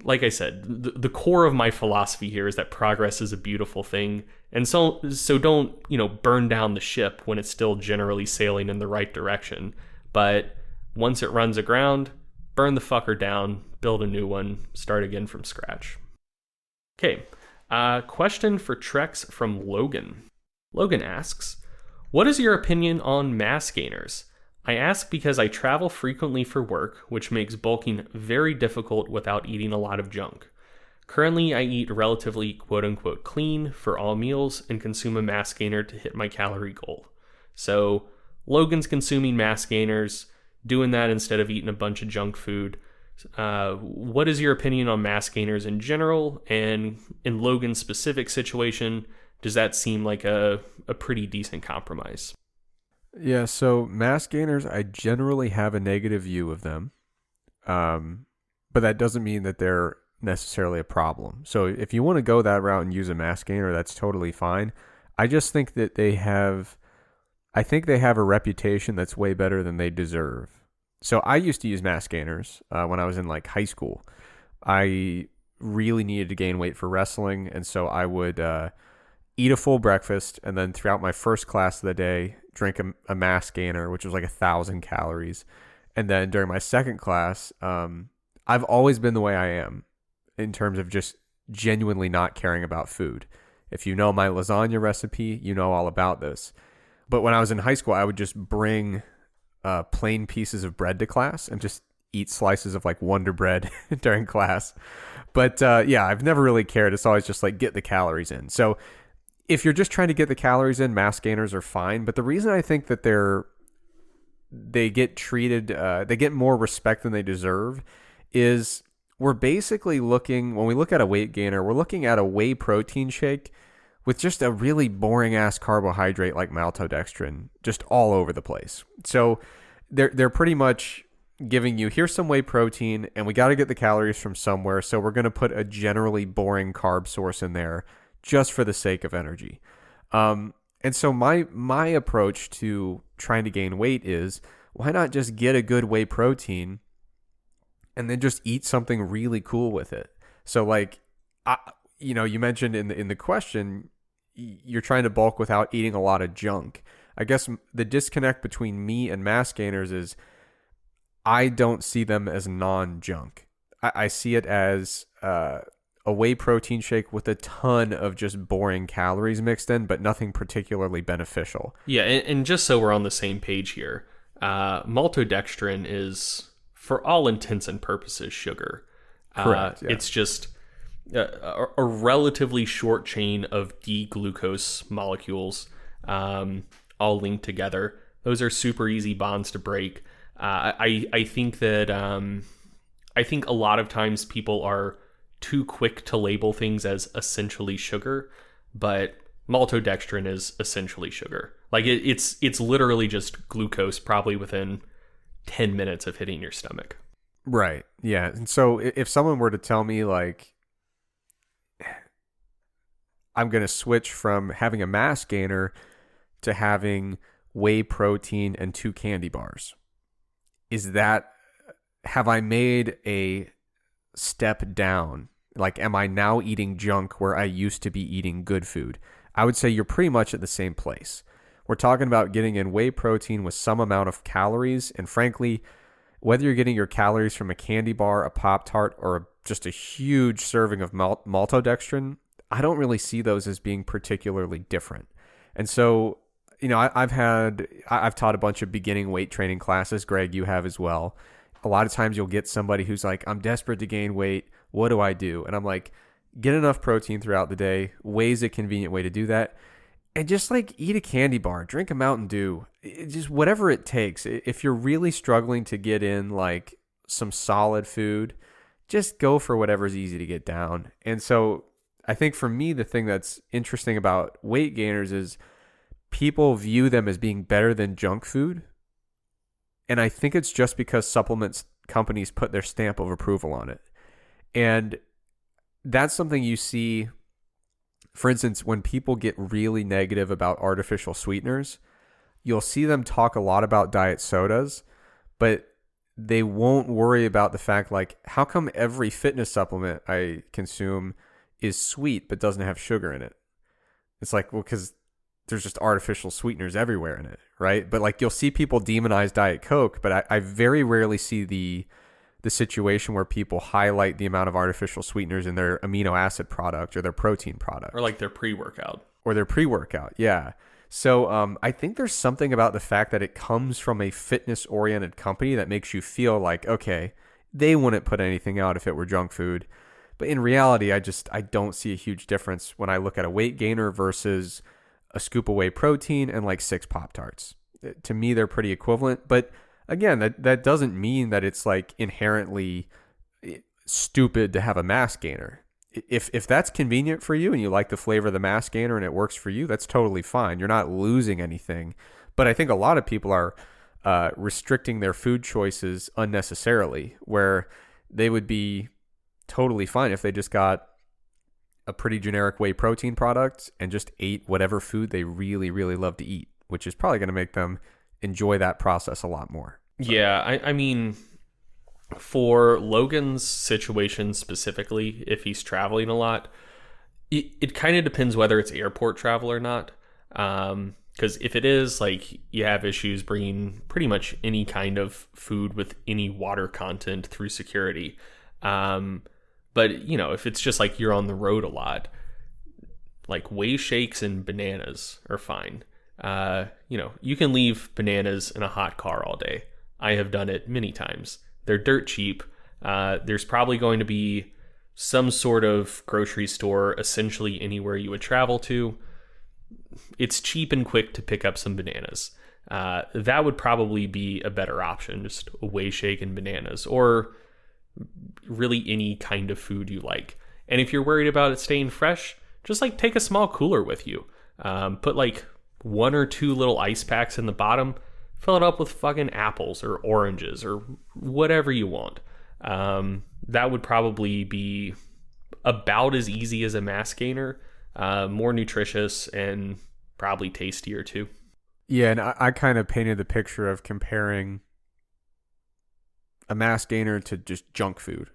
S2: like I said, the core of my philosophy here is that progress is a beautiful thing, and so don't, you know, burn down the ship when it's still generally sailing in the right direction. But once it runs aground, burn the fucker down, build a new one, start again from scratch. Okay, question for Trex from Logan. Logan asks, what is your opinion on mass gainers? I ask because I travel frequently for work, which makes bulking very difficult without eating a lot of junk. Currently, I eat relatively quote-unquote clean for all meals and consume a mass gainer to hit my calorie goal. So, Logan's consuming mass gainers, doing that instead of eating a bunch of junk food. What is your opinion on mass gainers in general? And in Logan's specific situation, does that seem like a pretty decent compromise?
S1: Yeah, so mass gainers, I generally have a negative view of them. But that doesn't mean that they're necessarily a problem. So if you want to go that route and use a mass gainer, that's totally fine. I just think that they have a reputation that's way better than they deserve. So I used to use mass gainers when I was in like high school. I really needed to gain weight for wrestling, and so I would eat a full breakfast, and then throughout my first class of the day, drink a mass gainer, which was like 1,000 calories. And then during my second class, I've always been the way I am in terms of just genuinely not caring about food. If you know my lasagna recipe, you know all about this. But when I was in high school, I would just bring plain pieces of bread to class and just eat slices of like Wonder Bread during class. But yeah, I've never really cared. It's always just like get the calories in. So if you're just trying to get the calories in, mass gainers are fine. But the reason I think that they get treated, they get more respect than they deserve is we're basically looking, when we look at a weight gainer, we're looking at a whey protein shake with just a really boring ass carbohydrate like maltodextrin just all over the place. So they're pretty much giving you, here's some whey protein and we got to get the calories from somewhere. So we're going to put a generally boring carb source in there just for the sake of energy. And so my approach to trying to gain weight is, why not just get a good whey protein and then just eat something really cool with it? So like, you mentioned in the question, you're trying to bulk without eating a lot of junk. I guess the disconnect between me and mass gainers is I don't see them as non-junk. I see it as a whey protein shake with a ton of just boring calories mixed in, but nothing particularly beneficial.
S2: Yeah, and just so we're on the same page here, maltodextrin is, for all intents and purposes, sugar.
S1: Correct. Yeah.
S2: It's just a relatively short chain of D-glucose molecules, all linked together. Those are super easy bonds to break. I think that I think a lot of times people are too quick to label things as essentially sugar, but maltodextrin is essentially sugar. Like it's literally just glucose, probably within 10 minutes of hitting your stomach.
S1: Right. Yeah. And so if someone were to tell me like, I'm going to switch from having a mass gainer to having whey protein and 2 candy bars, have I made a step down? Like, am I now eating junk where I used to be eating good food? I would say you're pretty much at the same place. We're talking about getting in whey protein with some amount of calories. And frankly, whether you're getting your calories from a candy bar, a Pop-Tart, or just a huge serving of maltodextrin, I don't really see those as being particularly different. And so, I've taught a bunch of beginning weight training classes. Greg, you have as well. A lot of times you'll get somebody who's like, I'm desperate to gain weight. What do I do? And I'm like, get enough protein throughout the day. Whey's a convenient way to do that. And just like eat a candy bar, drink a Mountain Dew, just whatever it takes. If you're really struggling to get in like some solid food, just go for whatever's easy to get down. And so I think for me, the thing that's interesting about weight gainers is people view them as being better than junk food. And I think it's just because supplements companies put their stamp of approval on it. And that's something you see, for instance, when people get really negative about artificial sweeteners, you'll see them talk a lot about diet sodas, but they won't worry about the fact, like, how come every fitness supplement I consume is sweet but doesn't have sugar in it? It's like, well, because there's just artificial sweeteners everywhere in it, right? But like, you'll see people demonize Diet Coke, but I very rarely see the situation where people highlight the amount of artificial sweeteners in their amino acid product or their protein product.
S2: Or like their pre-workout.
S1: Yeah. So I think there's something about the fact that it comes from a fitness-oriented company that makes you feel like, okay, they wouldn't put anything out if it were junk food. But in reality, I don't see a huge difference when I look at a weight gainer versus a scoop of whey protein and like 6 Pop-Tarts. To me, they're pretty equivalent. But again, that doesn't mean that it's like inherently stupid to have a mass gainer. If that's convenient for you and you like the flavor of the mass gainer and it works for you, that's totally fine. You're not losing anything. But I think a lot of people are restricting their food choices unnecessarily, where they would be totally fine if they just got a pretty generic whey protein product and just ate whatever food they really, really love to eat, which is probably going to make them enjoy that process a lot more. So.
S2: Yeah, I mean, for Logan's situation specifically, if he's traveling a lot, it kind of depends whether it's airport travel or not. Because if it is, like, you have issues bringing pretty much any kind of food with any water content through security. But, if it's just like you're on the road a lot, like whey shakes and bananas are fine. You can leave bananas in a hot car all day. I have done it many times. They're dirt cheap. There's probably going to be some sort of grocery store essentially anywhere you would travel to. It's cheap and quick to pick up some bananas. That would probably be a better option, just a whey shake and bananas, or really any kind of food you like. And if you're worried about it staying fresh, just like take a small cooler with you. Put like 1 or 2 little ice packs in the bottom, fill it up with fucking apples or oranges or whatever you want. That would probably be about as easy as a mass gainer, more nutritious and probably tastier too.
S1: Yeah, and I kind of painted the picture of comparing a mass gainer to just junk food.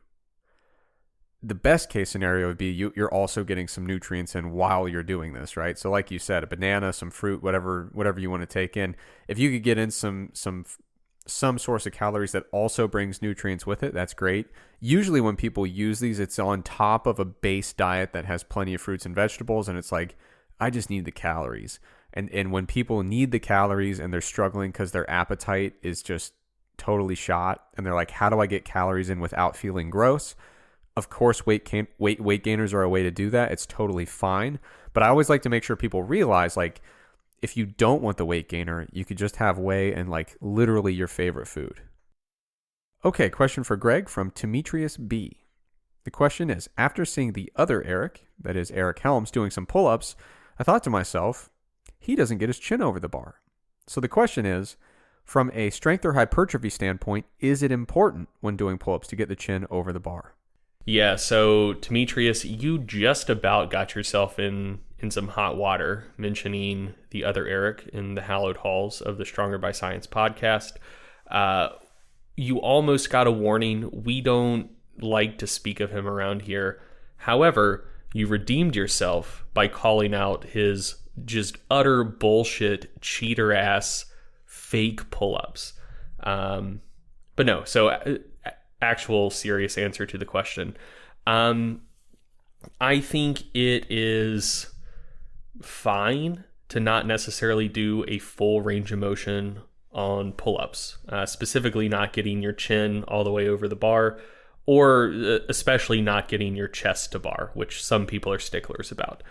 S1: The best case scenario would be you're also getting some nutrients in while you're doing this, right? So like you said, a banana, some fruit, whatever you want to take in. If you could get in some source of calories that also brings nutrients with it, that's great. Usually when people use these, it's on top of a base diet that has plenty of fruits and vegetables, and it's like, I just need the calories. And when people need the calories and they're struggling because their appetite is just totally shot, and they're like, how do I get calories in without feeling gross? Of course, weight gainers are a way to do that. It's totally fine. But I always like to make sure people realize, like, if you don't want the weight gainer, you could just have whey and like literally your favorite food. Okay, question for Greg from Demetrius B. The question is, after seeing the other Eric, that is Eric Helms, doing some pull-ups, I thought to myself, he doesn't get his chin over the bar. So the question is, from a strength or hypertrophy standpoint, is it important when doing pull-ups to get the chin over the bar?
S2: Yeah, so Demetrius, you just about got yourself in some hot water mentioning the other Eric in the hallowed halls of the Stronger by Science podcast. You almost got a warning. We don't like to speak of him around here. However, you redeemed yourself by calling out his just utter bullshit, cheater ass, fake pull-ups. But no, so actual serious answer to the question. I think it is fine to not necessarily do a full range of motion on pull-ups, specifically not getting your chin all the way over the bar, or especially not getting your chest to bar, which some people are sticklers about.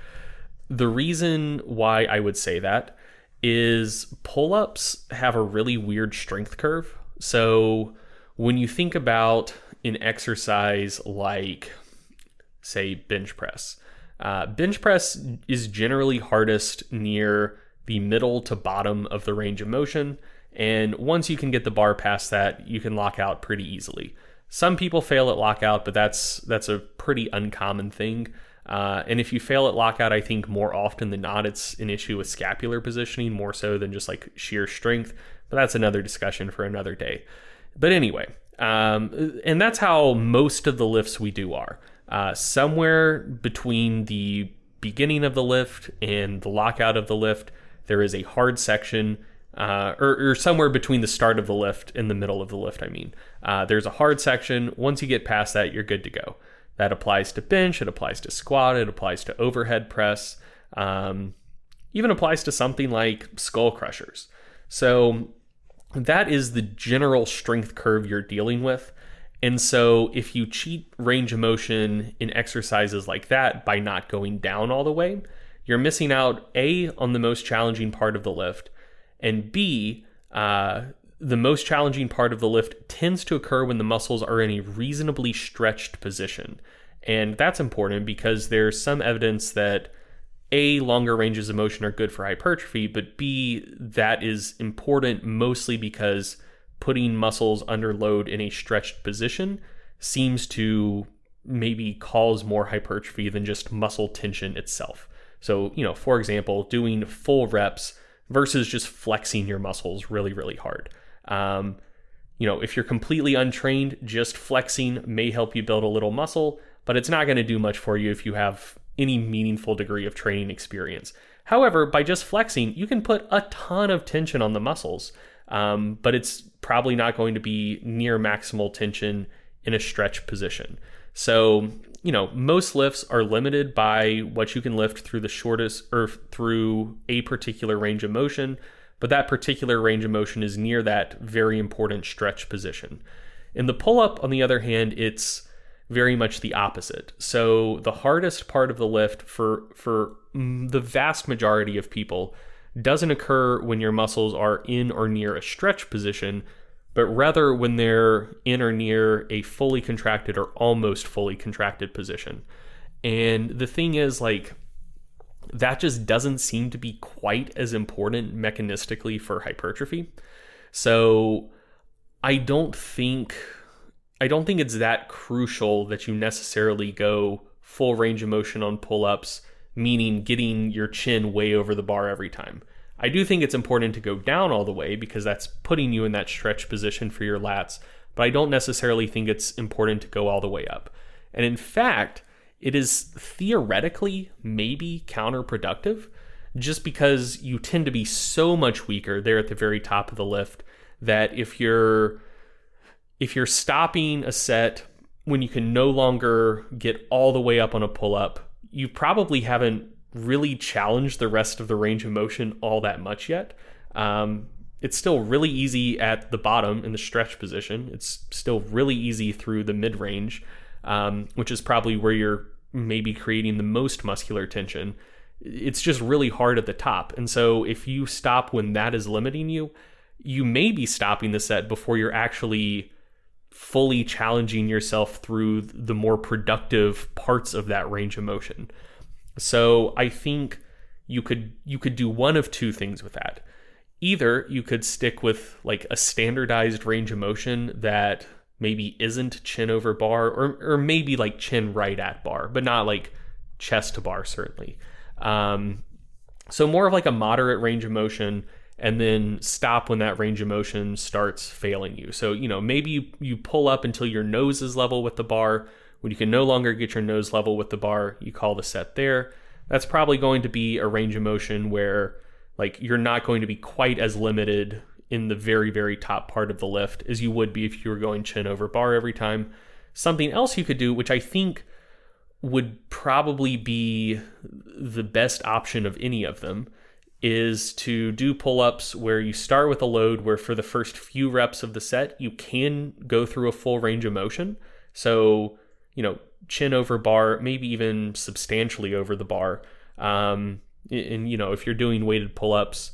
S2: The reason why I would say that is pull-ups have a really weird strength curve. So when you think about an exercise like, say, bench press is generally hardest near the middle to bottom of the range of motion. And once you can get the bar past that, you can lock out pretty easily. Some people fail at lockout, but that's a pretty uncommon thing. And if you fail at lockout, I think more often than not, it's an issue with scapular positioning more so than just like sheer strength. But that's another discussion for another day. But anyway, and that's how most of the lifts we do are. Somewhere between the beginning of the lift and the lockout of the lift, there is a hard section, or somewhere between the start of the lift and the middle of the lift, I mean. There's a hard section. Once you get past that, you're good to go. That applies to bench, it applies to squat, it applies to overhead press, even applies to something like skull crushers. So that is the general strength curve you're dealing with. And so if you cheat range of motion in exercises like that by not going down all the way, you're missing out, A, on the most challenging part of the lift, and B, the most challenging part of the lift tends to occur when the muscles are in a reasonably stretched position. And that's important because there's some evidence that A, longer ranges of motion are good for hypertrophy, but B, that is important mostly because putting muscles under load in a stretched position seems to maybe cause more hypertrophy than just muscle tension itself. So, for example, doing full reps versus just flexing your muscles really, really hard. If you're completely untrained, just flexing may help you build a little muscle, but it's not going to do much for you if you have any meaningful degree of training experience. However, by just flexing, you can put a ton of tension on the muscles, but it's probably not going to be near maximal tension in a stretch position. So, most lifts are limited by what you can lift through the shortest or through a particular range of motion, but that particular range of motion is near that very important stretch position. In the pull-up, on the other hand, it's very much the opposite. So the hardest part of the lift for the vast majority of people doesn't occur when your muscles are in or near a stretch position, but rather when they're in or near a fully contracted or almost fully contracted position. And the thing is, that just doesn't seem to be quite as important mechanistically for hypertrophy. So I don't think it's that crucial that you necessarily go full range of motion on pull-ups, meaning getting your chin way over the bar every time. I do think it's important to go down all the way because that's putting you in that stretch position for your lats, but I don't necessarily think it's important to go all the way up. And in fact, it is theoretically maybe counterproductive just because you tend to be so much weaker there at the very top of the lift that if you're stopping a set when you can no longer get all the way up on a pull-up, you probably haven't really challenged the rest of the range of motion all that much yet. It's still really easy at the bottom in the stretch position. It's still really easy through the mid-range, which is probably where you're maybe creating the most muscular tension. It's just really hard at the top. And so if you stop when that is limiting you, you may be stopping the set before you're actually fully challenging yourself through the more productive parts of that range of motion. So I think you could do one of two things with that. Either you could stick with like a standardized range of motion that maybe isn't chin over bar, or maybe like chin right at bar, but not like chest to bar, certainly. So more of like a moderate range of motion, and then stop when that range of motion starts failing you. So, maybe you pull up until your nose is level with the bar. When you can no longer get your nose level with the bar, you call the set there. That's probably going to be a range of motion where like you're not going to be quite as limited in the very, very top part of the lift as you would be if you were going chin over bar every time. Something else you could do, which I think would probably be the best option of any of them, is to do pull-ups where you start with a load where for the first few reps of the set, you can go through a full range of motion. So, chin over bar, maybe even substantially over the bar. And if you're doing weighted pull-ups,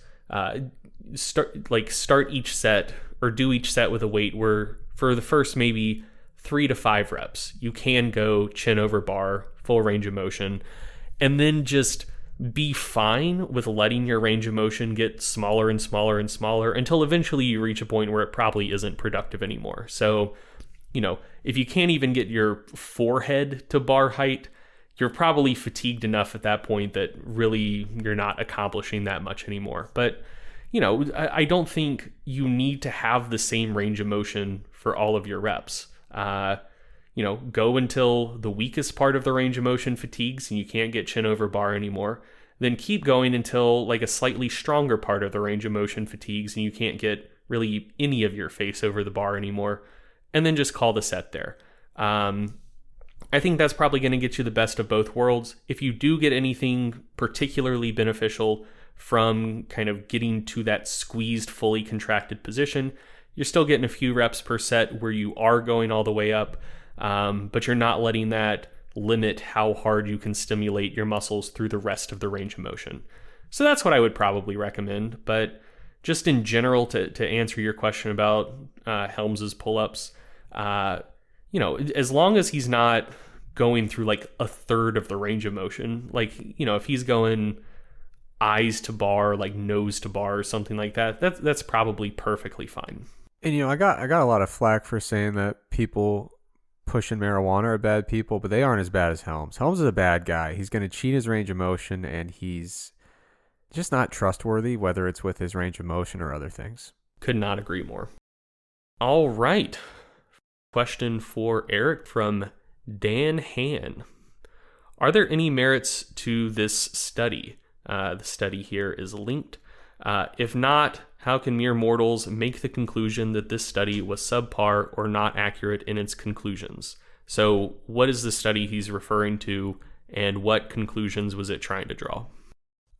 S2: start each set or do each set with a weight where for the first maybe 3 to 5 reps, you can go chin over bar, full range of motion, and then just be fine with letting your range of motion get smaller and smaller and smaller until eventually you reach a point where it probably isn't productive anymore. So, if you can't even get your forehead to bar height, you're probably fatigued enough at that point that really you're not accomplishing that much anymore. But, I don't think you need to have the same range of motion for all of your reps. Go until the weakest part of the range of motion fatigues and you can't get chin over bar anymore. Then keep going until like a slightly stronger part of the range of motion fatigues and you can't get really any of your face over the bar anymore. And then just call the set there. I think that's probably going to get you the best of both worlds. If you do get anything particularly beneficial from kind of getting to that squeezed, fully contracted position, you're still getting a few reps per set where you are going all the way up, but you're not letting that limit how hard you can stimulate your muscles through the rest of the range of motion. So that's what I would probably recommend. But just in general, to answer your question about Helms's pull-ups, as long as he's not going through like a third of the range of motion, like, if he's going eyes to bar, like nose to bar or something like that, that's probably perfectly fine.
S1: And I got a lot of flack for saying that people pushing marijuana are bad people, but they aren't as bad as Helms. Helms is a bad guy. He's going to cheat his range of motion, and he's just not trustworthy, whether it's with his range of motion or other things.
S2: Could not agree more. All right. Question for Eric from Dan Han. Are there any merits to this study? The study here is linked. If not, how can mere mortals make the conclusion that this study was subpar or not accurate in its conclusions? So what is the study he's referring to, and what conclusions was it trying to draw?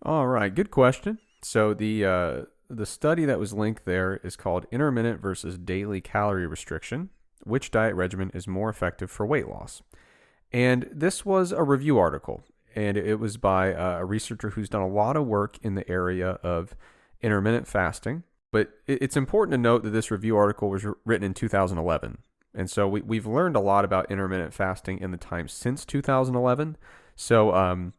S1: All right, good question. So the study that was linked there is called Intermittent versus Daily Calorie Restriction. Which diet regimen is more effective for weight loss? And this was a review article, and it was by a researcher who's done a lot of work in the area of intermittent fasting. But it's important to note that this review article was written in 2011. And so we've learned a lot about intermittent fasting in the time since 2011. So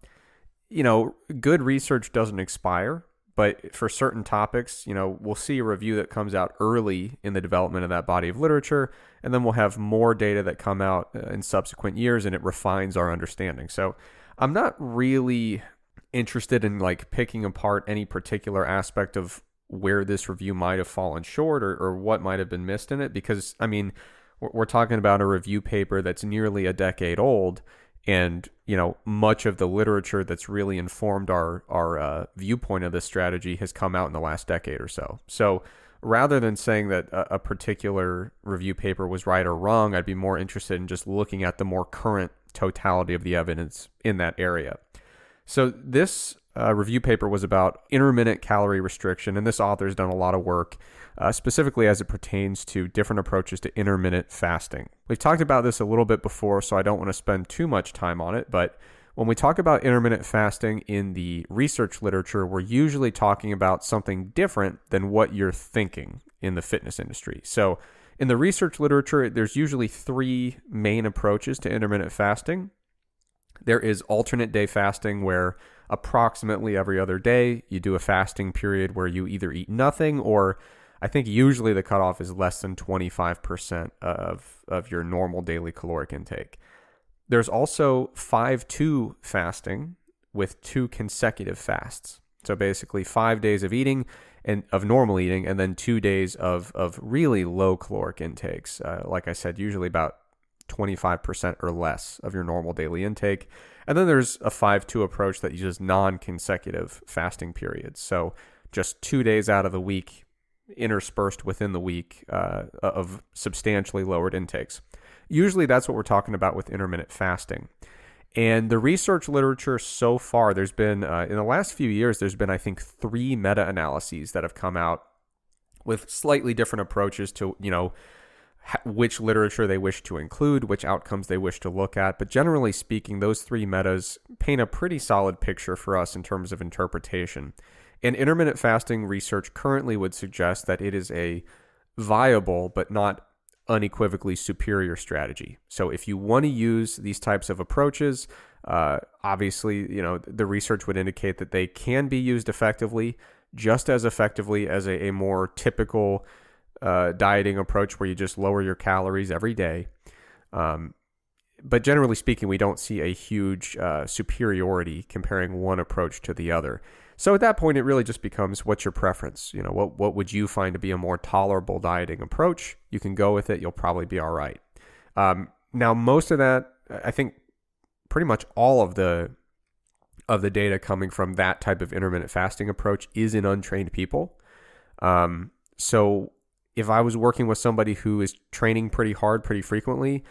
S1: good research doesn't expire, but for certain topics, we'll see a review that comes out early in the development of that body of literature, and then we'll have more data that come out in subsequent years, and it refines our understanding. So I'm not really interested in like picking apart any particular aspect of where this review might have fallen short or what might have been missed in it, because we're talking about a review paper that's nearly a decade old, and much of the literature that's really informed our viewpoint of this strategy has come out in the last decade or so. So rather than saying that a particular review paper was right or wrong, I'd be more interested in just looking at the more current totality of the evidence in that area. So this review paper was about intermittent calorie restriction, and this author's done a lot of work specifically as it pertains to different approaches to intermittent fasting. We've talked about this a little bit before, so I don't want to spend too much time on it, but when we talk about intermittent fasting in the research literature, we're usually talking about something different than what you're thinking in the fitness industry. So in the research literature, there's usually three main approaches to intermittent fasting. There is alternate day fasting, where approximately every other day you do a fasting period where you either eat nothing, or I think usually the cutoff is less than 25% of your normal daily caloric intake. There's also 5-2 fasting with 2 consecutive fasts. So basically 5 days of eating and of normal eating, and then 2 days of really low caloric intakes. Like I said, usually about 25% or less of your normal daily intake. And then there's a 5-2 approach that uses non-consecutive fasting periods. So just 2 days out of the week interspersed within the week of substantially lowered intakes. Usually that's what we're talking about with intermittent fasting. And the research literature so far, there's been, in the last few years, there's been, I think, 3 meta-analyses that have come out with slightly different approaches to, which literature they wish to include, which outcomes they wish to look at. But generally speaking, those 3 metas paint a pretty solid picture for us in terms of interpretation. And intermittent fasting research currently would suggest that it is a viable but not unequivocally superior strategy. So if you want to use these types of approaches, obviously, the research would indicate that they can be used effectively, just as effectively as a more typical dieting approach where you just lower your calories every day. But generally speaking, we don't see a huge superiority comparing one approach to the other. So at that point, it really just becomes, what's your preference? What would you find to be a more tolerable dieting approach? You can go with it. You'll probably be all right. Now, most of that, I think pretty much all of the data coming from that type of intermittent fasting approach is in untrained people. So if I was working with somebody who is training pretty hard, pretty frequently,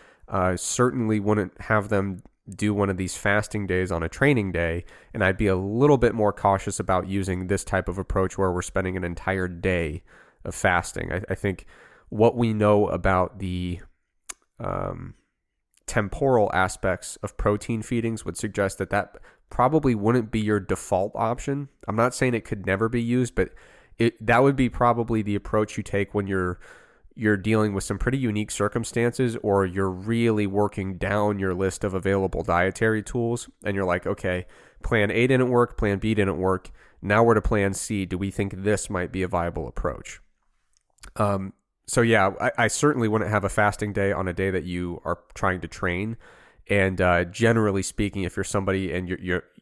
S1: certainly wouldn't have them do one of these fasting days on a training day, and I'd be a little bit more cautious about using this type of approach where we're spending an entire day of fasting. I think what we know about the temporal aspects of protein feedings would suggest that probably wouldn't be your default option. I'm not saying it could never be used, but that would be probably the approach you take when you're dealing with some pretty unique circumstances, or you're really working down your list of available dietary tools, and you're like, okay, plan A didn't work, plan B didn't work, now we're to plan C. Do we think this might be a viable approach? So yeah, I certainly wouldn't have a fasting day on a day that you are trying to train. And generally speaking, if you're somebody and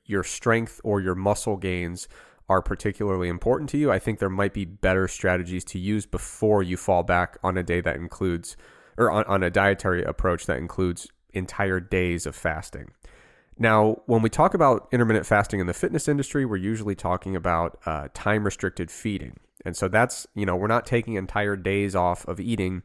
S1: your strength or your muscle gains are particularly important to you, I think there might be better strategies to use before you fall back on a day that includes, or on a dietary approach that includes entire days of fasting. Now, when we talk about intermittent fasting in the fitness industry, we're usually talking about time-restricted feeding. And so that's, we're not taking entire days off of eating,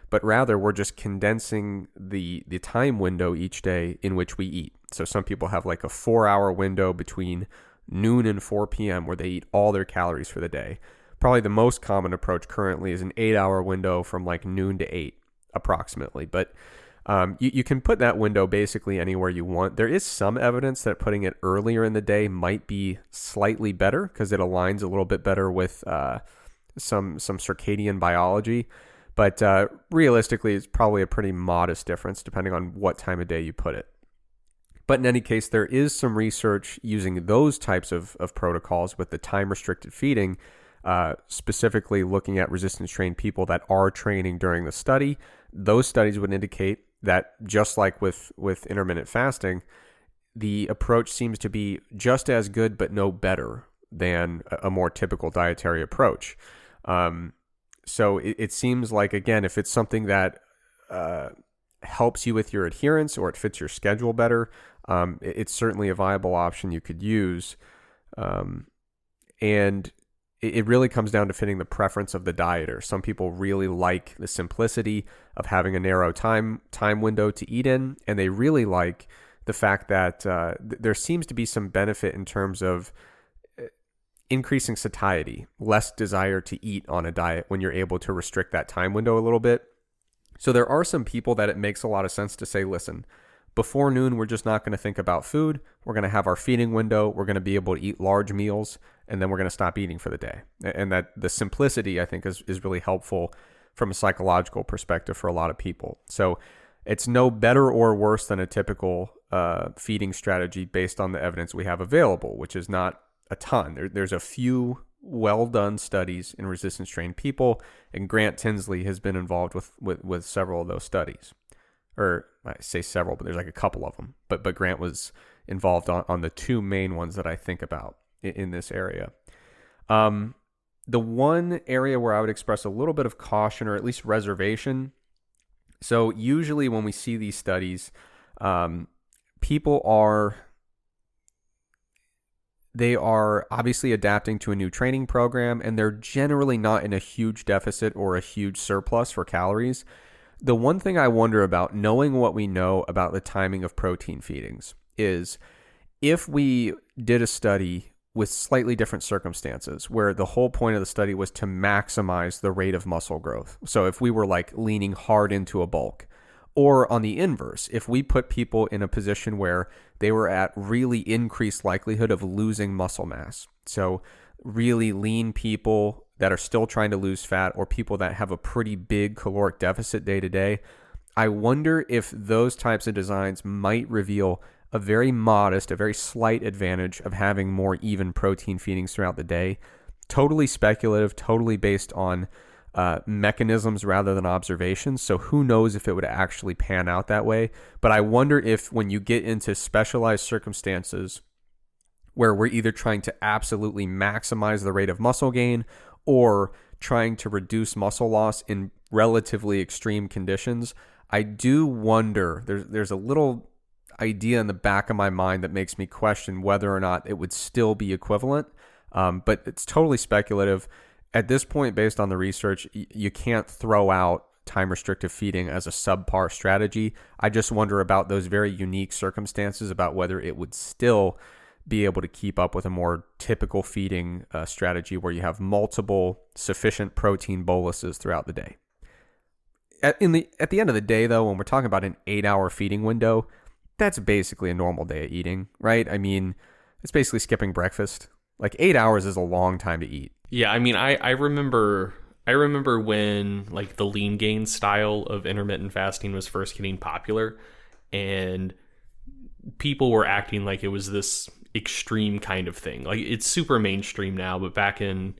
S1: but rather we're just condensing the time window each day in which we eat. So some people have like a 4-hour window between noon and 4 p.m. where they eat all their calories for the day. Probably the most common approach currently is an 8-hour window from like noon to 8 approximately. But you can put that window basically anywhere you want. There is some evidence that putting it earlier in the day might be slightly better because it aligns a little bit better with some circadian biology. But realistically, it's probably a pretty modest difference depending on what time of day you put it. But in any case, there is some research using those types of protocols with the time-restricted feeding, specifically looking at resistance-trained people that are training during the study. Those studies would indicate that just like with intermittent fasting, the approach seems to be just as good but no better than a more typical dietary approach. So it seems like, again, if it's something that helps you with your adherence or it fits your schedule better, it's certainly a viable option you could use. And it really comes down to fitting the preference of the dieter. Some people really like the simplicity of having a narrow time window to eat in, and they really like the fact that there seems to be some benefit in terms of increasing satiety, less desire to eat on a diet when you're able to restrict that time window a little bit. So there are some people that it makes a lot of sense to say, listen, before noon, we're just not going to think about food. We're going to have our feeding window. We're going to be able to eat large meals, and then we're going to stop eating for the day. And that the simplicity, I think, is really helpful from a psychological perspective for a lot of people. So it's no better or worse than a typical feeding strategy based on the evidence we have available, which is not a ton. There's a few well-done studies in resistance-trained people, and Grant Tinsley has been involved with several of those studies. Or I say several, but there's like a couple of them. But Grant was involved on the two main ones that I think about in this area. The one area where I would express a little bit of caution or at least reservation. So usually when we see these studies, people are obviously adapting to a new training program, and they're generally not in a huge deficit or a huge surplus for calories. The one thing I wonder about, knowing what we know about the timing of protein feedings, is if we did a study with slightly different circumstances where the whole point of the study was to maximize the rate of muscle growth. So if we were like leaning hard into a bulk, or on the inverse, if we put people in a position where they were at really increased likelihood of losing muscle mass. So really lean people that are still trying to lose fat, or people that have a pretty big caloric deficit day to day, I wonder if those types of designs might reveal a very modest, a very slight advantage of having more even protein feedings throughout the day. Totally speculative, totally based on mechanisms rather than observations. So who knows if it would actually pan out that way. But I wonder if when you get into specialized circumstances where we're either trying to absolutely maximize the rate of muscle gain or trying to reduce muscle loss in relatively extreme conditions, I do wonder, there's a little idea in the back of my mind that makes me question whether or not it would still be equivalent. But it's totally speculative. At this point, based on the research, you can't throw out time-restricted feeding as a subpar strategy. I just wonder about those very unique circumstances about whether it would still be able to keep up with a more typical feeding strategy where you have multiple sufficient protein boluses throughout the day. At the end of the day, though, when we're talking about an 8-hour feeding window, that's basically a normal day of eating, right? I mean, it's basically skipping breakfast. Like 8 hours is a long time to eat.
S2: Yeah, I mean, I remember when like the lean gain style of intermittent fasting was first getting popular, and people were acting like it was this extreme kind of thing. Like it's super mainstream now, but back in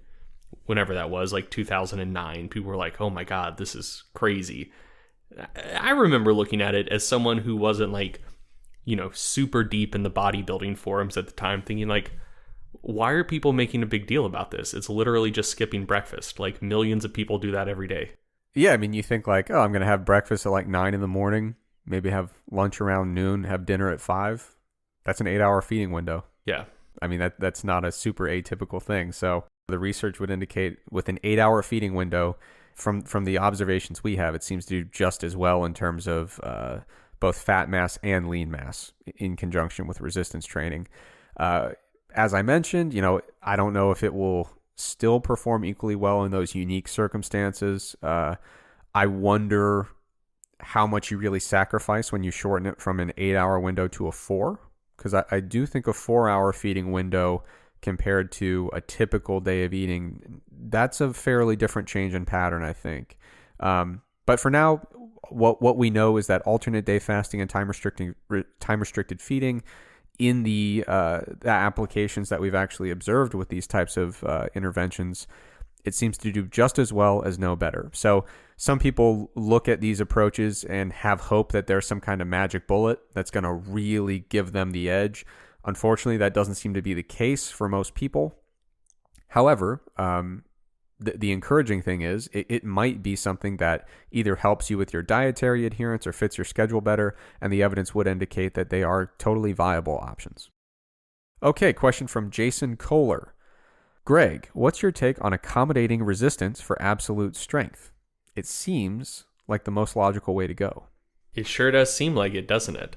S2: whenever that was, like 2009, people were like, "Oh my God, this is crazy." I remember looking at it as someone who wasn't like, super deep in the bodybuilding forums at the time, thinking like, why are people making a big deal about this? It's literally just skipping breakfast. Like millions of people do that every day.
S1: Yeah, I mean, you think like, oh, I'm going to have breakfast at like 9 in the morning, maybe have lunch around noon, have dinner at 5. That's an 8-hour feeding window.
S2: Yeah.
S1: I mean, that's not a super atypical thing. So the research would indicate with an 8-hour feeding window, from the observations we have, it seems to do just as well in terms of both fat mass and lean mass in conjunction with resistance training. As I mentioned, I don't know if it will still perform equally well in those unique circumstances. I wonder how much you really sacrifice when you shorten it from an 8-hour window to a 4, because I do think a 4-hour feeding window compared to a typical day of eating, that's a fairly different change in pattern, I think. But for now, what we know is that alternate day fasting and time restricted feeding in the applications that we've actually observed with these types of interventions, it seems to do just as well as no better. So some people look at these approaches and have hope that there's some kind of magic bullet that's going to really give them the edge. Unfortunately, that doesn't seem to be the case for most people. However, the encouraging thing is it might be something that either helps you with your dietary adherence or fits your schedule better, and the evidence would indicate that they are totally viable options. Okay, question from Jason Kohler. Greg, what's your take on accommodating resistance for absolute strength? It seems like the most logical way to go.
S2: It sure does seem like it, doesn't it?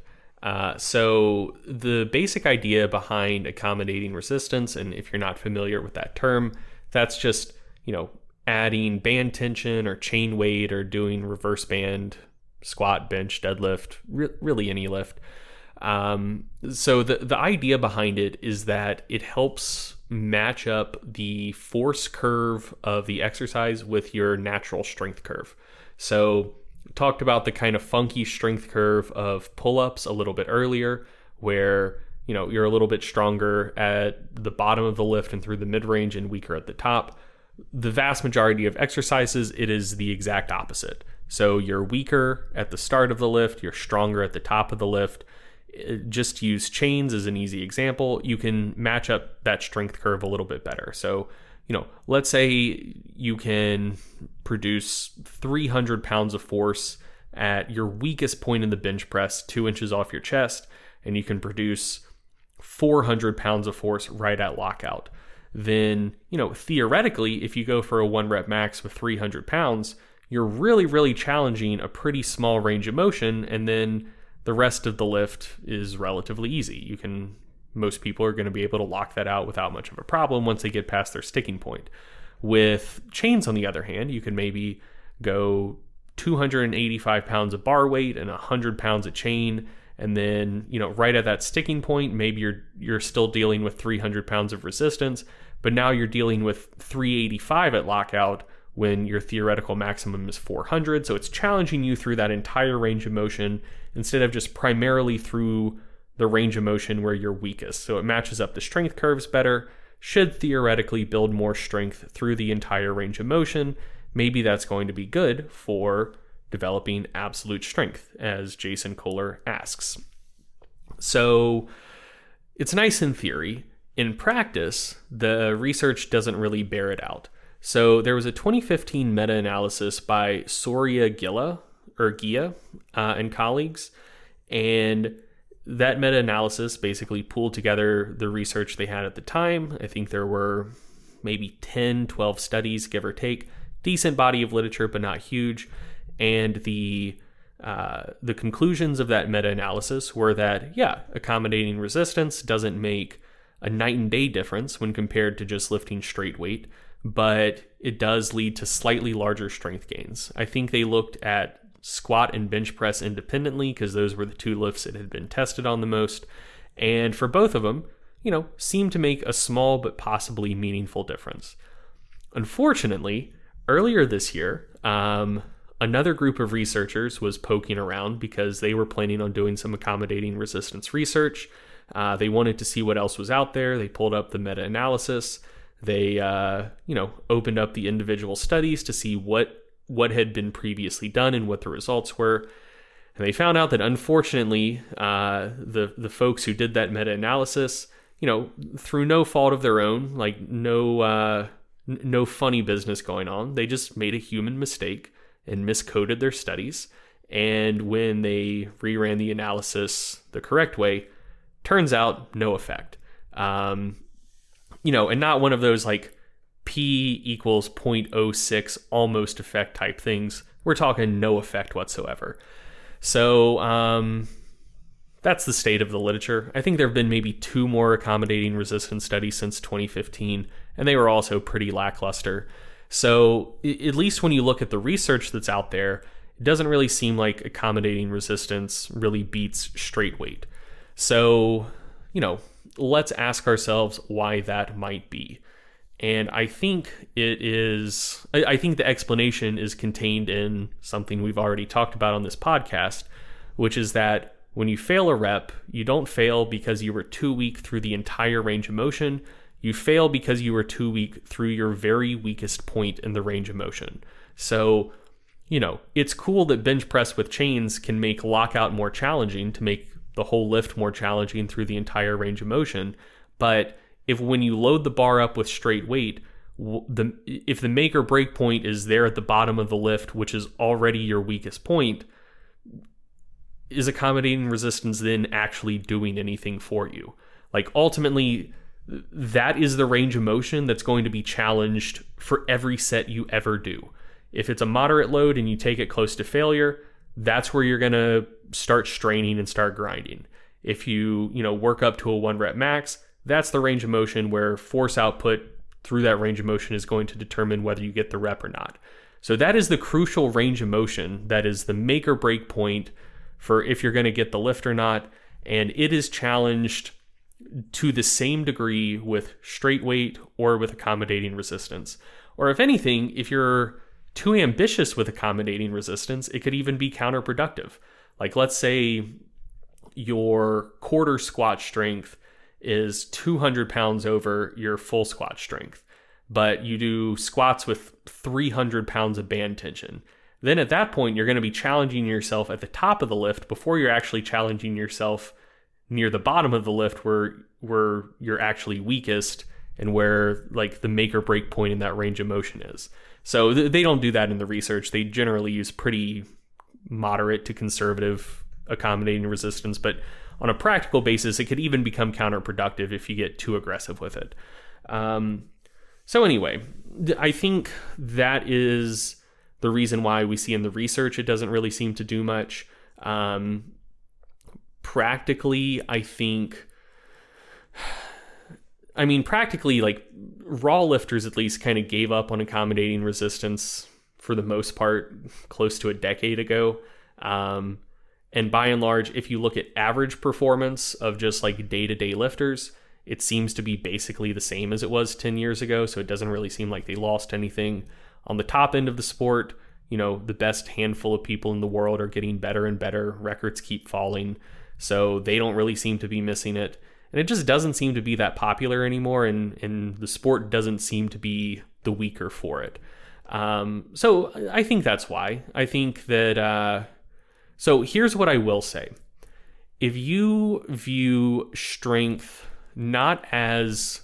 S2: So the basic idea behind accommodating resistance, and if you're not familiar with that term, that's just, adding band tension or chain weight or doing reverse band, squat, bench, deadlift, really any lift. So the idea behind it is that it helps match up the force curve of the exercise with your natural strength curve. So talked about the kind of funky strength curve of pull-ups a little bit earlier, where you're a little bit stronger at the bottom of the lift and through the mid-range and weaker at the top. The vast majority of exercises, it is the exact opposite. So you're weaker at the start of the lift, you're stronger at the top of the lift. Just use chains as an easy example. You can match up that strength curve a little bit better. So, let's say you can produce 300 pounds of force at your weakest point in the bench press, 2 inches off your chest, and you can produce 400 pounds of force right at lockout. Then, theoretically, if you go for a 1 rep max with 300 pounds, you're really, really challenging a pretty small range of motion, and then the rest of the lift is relatively easy. Most people are going to be able to lock that out without much of a problem once they get past their sticking point. With chains, on the other hand, you can maybe go 285 pounds of bar weight and 100 pounds of chain, and then, right at that sticking point, maybe you're still dealing with 300 pounds of resistance, but now you're dealing with 385 at lockout when your theoretical maximum is 400. So it's challenging you through that entire range of motion instead of just primarily through the range of motion where you're weakest. So it matches up the strength curves better, should theoretically build more strength through the entire range of motion. Maybe that's going to be good for developing absolute strength, as Jason Kohler asks. So it's nice in theory. In practice, the research doesn't really bear it out. So there was a 2015 meta-analysis by Soria Gia and colleagues, and that meta-analysis basically pulled together the research they had at the time. I think there were maybe 10, 12 studies, give or take. Decent body of literature, but not huge. And the conclusions of that meta-analysis were that, accommodating resistance doesn't make a night and day difference when compared to just lifting straight weight, but it does lead to slightly larger strength gains. I think they looked at squat and bench press independently because those were the two lifts that had been tested on the most. And for both of them, seemed to make a small but possibly meaningful difference. Unfortunately, earlier this year, another group of researchers was poking around because they were planning on doing some accommodating resistance research. They wanted to see what else was out there. They pulled up the meta-analysis. They, opened up the individual studies to see what had been previously done and what the results were. And they found out that, unfortunately, the folks who did that meta-analysis, through no fault of their own, like no funny business going on, they just made a human mistake and miscoded their studies. And when they reran the analysis the correct way, turns out no effect. And not one of those like P equals 0.06 almost effect type things. We're talking no effect whatsoever. So that's the state of the literature. I think there have been maybe 2 more accommodating resistance studies since 2015, and they were also pretty lackluster. So at least when you look at the research that's out there, it doesn't really seem like accommodating resistance really beats straight weight. So, let's ask ourselves why that might be. And I think I think the explanation is contained in something we've already talked about on this podcast, which is that when you fail a rep, you don't fail because you were too weak through the entire range of motion. You fail because you were too weak through your very weakest point in the range of motion. So, it's cool that bench press with chains can make lockout more challenging, to make the whole lift more challenging through the entire range of motion. But if when you load the bar up with straight weight, if the make or break point is there at the bottom of the lift, which is already your weakest point, is accommodating resistance then actually doing anything for you? Like, ultimately, that is the range of motion that's going to be challenged for every set you ever do. If it's a moderate load and you take it close to failure, that's where you're going to start straining and start grinding. If you, work up to a 1 rep max, that's the range of motion where force output through that range of motion is going to determine whether you get the rep or not. So that is the crucial range of motion. That is the make or break point for if you're going to get the lift or not. And it is challenged to the same degree with straight weight or with accommodating resistance. Or if anything, if you're too ambitious with accommodating resistance, it could even be counterproductive. Like, let's say your quarter squat strength is 200 pounds over your full squat strength, but you do squats with 300 pounds of band tension. Then at that point, you're going to be challenging yourself at the top of the lift before you're actually challenging yourself near the bottom of the lift where you're actually weakest and where like the make or break point in that range of motion is. So they don't do that in the research. They generally use pretty moderate to conservative accommodating resistance, but on a practical basis, it could even become counterproductive if you get too aggressive with it. So anyway, I think that is the reason why we see in the research it doesn't really seem to do much. Practically, practically, like, raw lifters at least kind of gave up on accommodating resistance for the most part close to a decade ago. And by and large, if you look at average performance of just like day-to-day lifters, it seems to be basically the same as it was 10 years ago. So it doesn't really seem like they lost anything. On the top end of the sport, the best handful of people in the world are getting better and better. Records keep falling. So they don't really seem to be missing it. And it just doesn't seem to be that popular anymore. And the sport doesn't seem to be the weaker for it. So I think that's why. I think that... So here's what I will say. If you view strength not as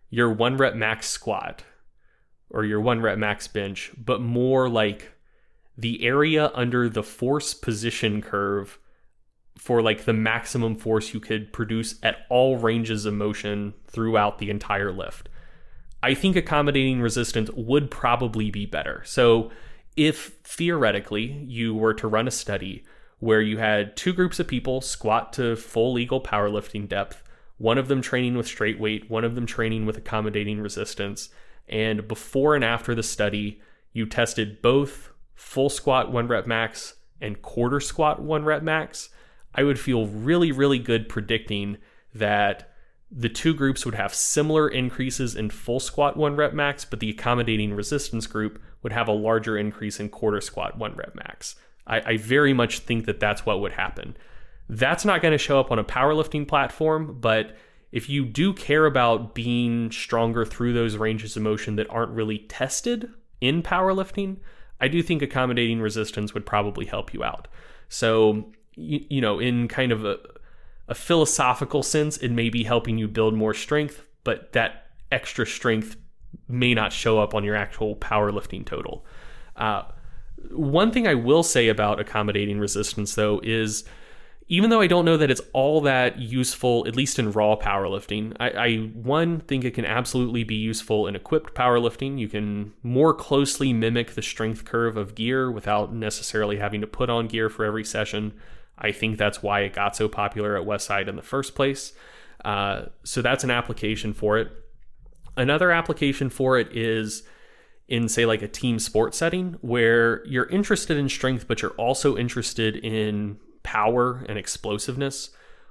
S2: your 1 rep max squat or your 1 rep max bench, but more like the area under the force position curve for like the maximum force you could produce at all ranges of motion throughout the entire lift, I think accommodating resistance would probably be better. So if theoretically you were to run a study where you had 2 groups of people squat to full legal powerlifting depth, one of them training with straight weight, one of them training with accommodating resistance, and before and after the study, you tested both full squat 1 rep max and quarter squat 1 rep max, I would feel really, really good predicting that the 2 groups would have similar increases in full squat 1 rep max, but the accommodating resistance group would have a larger increase in quarter squat 1 rep max. I very much think that that's what would happen. That's not going to show up on a powerlifting platform, but if you do care about being stronger through those ranges of motion that aren't really tested in powerlifting, I do think accommodating resistance would probably help you out. So, in kind of a philosophical sense, it may be helping you build more strength, but that extra strength may not show up on your actual powerlifting total. One thing I will say about accommodating resistance, though, is even though I don't know that it's all that useful, at least in raw powerlifting, I think it can absolutely be useful in equipped powerlifting. You can more closely mimic the strength curve of gear without necessarily having to put on gear for every session. I think that's why it got so popular at Westside in the first place. So that's an application for it. Another application for it is in, say, like a team sport setting where you're interested in strength, but you're also interested in power and explosiveness.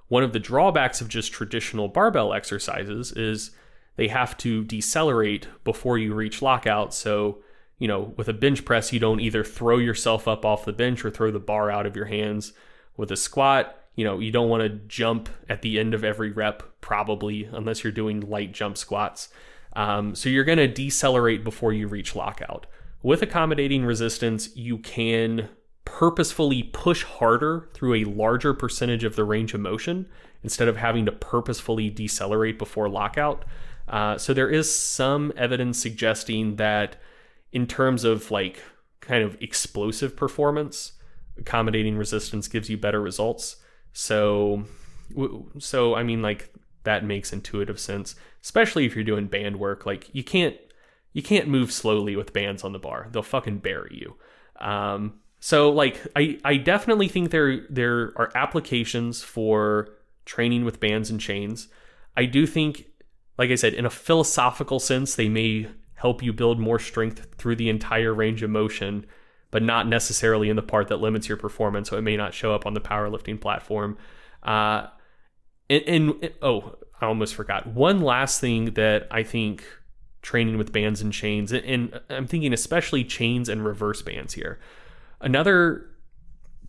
S2: One of the drawbacks of just traditional barbell exercises is they have to decelerate before you reach lockout. So, with a bench press, you don't either throw yourself up off the bench or throw the bar out of your hands. With a squat, you don't want to jump at the end of every rep, probably, unless you're doing light jump squats. So you're going to decelerate before you reach lockout. With accommodating resistance, you can purposefully push harder through a larger percentage of the range of motion instead of having to purposefully decelerate before lockout. So there is some evidence suggesting that in terms of like kind of explosive performance, accommodating resistance gives you better results. So I mean, like, that makes intuitive sense, especially if you're doing band work. Like, you can't move slowly with bands on the bar. They'll fucking bury you. So like, I definitely think there are applications for training with bands and chains. I do think, like I said, in a philosophical sense, they may help you build more strength through the entire range of motion, but not necessarily in the part that limits your performance. So it may not show up on the powerlifting platform. I almost forgot. One last thing that I think training with bands and chains, and I'm thinking especially chains and reverse bands here. Another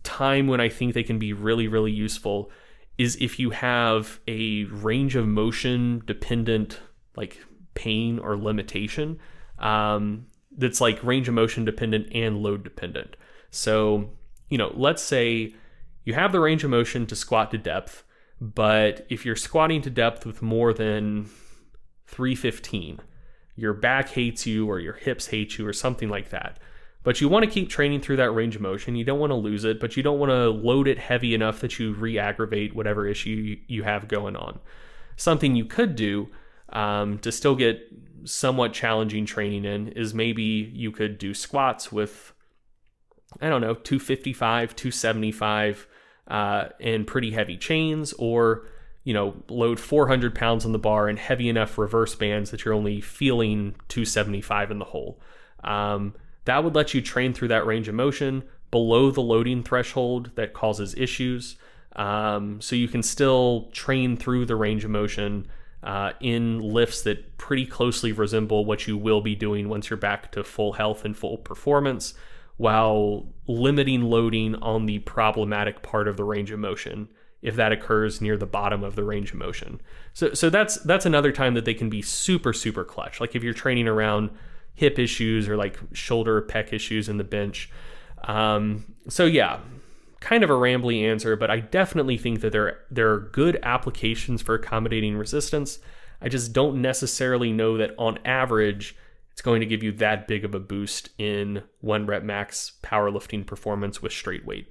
S2: time when I think they can be really, really useful is if you have a range of motion dependent like pain or limitation that's like range of motion dependent and load dependent. So, let's say you have the range of motion to squat to depth, but if you're squatting to depth with more than 315, your back hates you or your hips hate you or something like that. But you want to keep training through that range of motion. You don't want to lose it, but you don't want to load it heavy enough that you re-aggravate whatever issue you have going on. Something you could do to still get somewhat challenging training in is maybe you could do squats with, 255, 275, and pretty heavy chains, or load 400 pounds on the bar and heavy enough reverse bands that you're only feeling 275 in the hole. That would let you train through that range of motion below the loading threshold that causes issues. So you can still train through the range of motion in lifts that pretty closely resemble what you will be doing once you're back to full health and full performance, while limiting loading on the problematic part of the range of motion if that occurs near the bottom of the range of motion. So that's another time that they can be super, super clutch. Like if you're training around hip issues or like shoulder pec issues in the bench. So yeah, kind of a rambly answer, but I definitely think that there are good applications for accommodating resistance. I just don't necessarily know that on average it's going to give you that big of a boost in 1 rep max powerlifting performance with straight weight.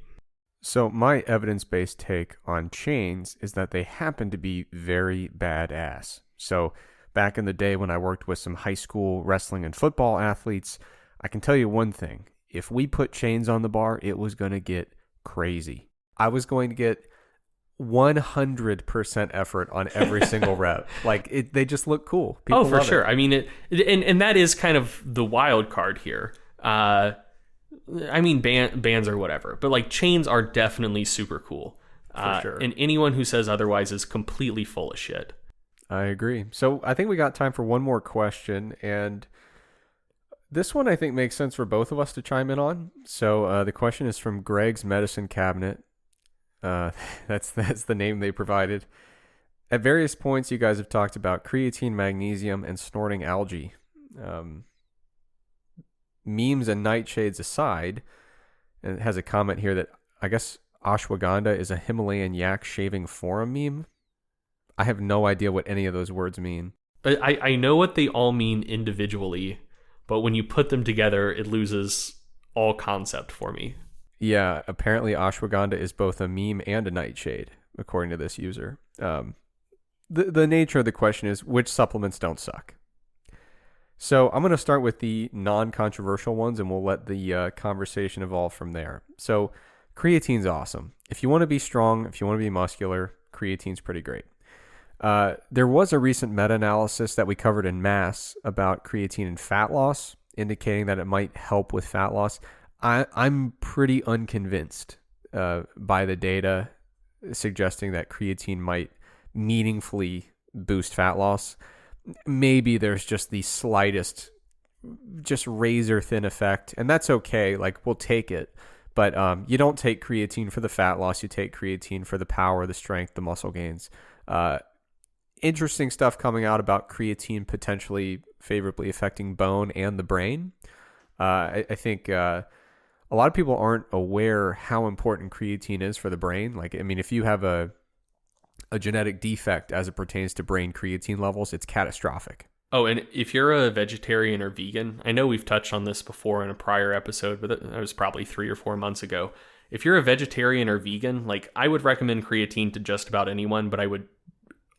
S1: So my evidence-based take on chains is that they happen to be very badass. So back in the day when I worked with some high school wrestling and football athletes, I can tell you one thing. If we put chains on the bar, it was going to get crazy. I was going to get 100% effort on every single rep. Like they just look cool. People
S2: for
S1: love
S2: sure.
S1: it.
S2: I mean, and that is kind of the wild card here. Bands or whatever, but like chains are definitely super cool.
S1: For sure.
S2: And anyone who says otherwise is completely full of shit.
S1: I agree. So I think we got time for one more question, and this one I think makes sense for both of us to chime in on. So the question is from Greg's Medicine Cabinet. That's the name they provided. At various points, you guys have talked about creatine, magnesium, and snorting algae. Memes and nightshades aside, and it has a comment here that I guess ashwagandha is a Himalayan yak shaving forum meme. I have no idea what any of those words mean.
S2: I know what they all mean individually, but when you put them together, it loses all concept for me.
S1: Yeah, apparently ashwagandha is both a meme and a nightshade, according to this user. The nature of the question is, which supplements don't suck? So I'm going to start with the non-controversial ones, and we'll let the conversation evolve from there. So creatine's awesome. If you want to be strong, if you want to be muscular, creatine's pretty great. There was a recent meta-analysis that we covered in mass about creatine and fat loss, indicating that it might help with fat loss. I'm pretty unconvinced by the data suggesting that creatine might meaningfully boost fat loss. maybe there's just the slightest, just razor thin effect, and that's okay. Like, we'll take it. But you don't take creatine for the fat loss. You take creatine for the power, the strength, the muscle gains. Interesting stuff coming out about creatine potentially favorably affecting bone and the brain. I think a lot of people aren't aware how important creatine is for the brain. Like, I mean, if you have a genetic defect as it pertains to brain creatine levels, it's catastrophic.
S2: Oh, and if you're a vegetarian or vegan, I know we've touched on this before in a prior episode, but that was probably 3 or 4 months ago. If you're a vegetarian or vegan, like, I would recommend creatine to just about anyone, but I would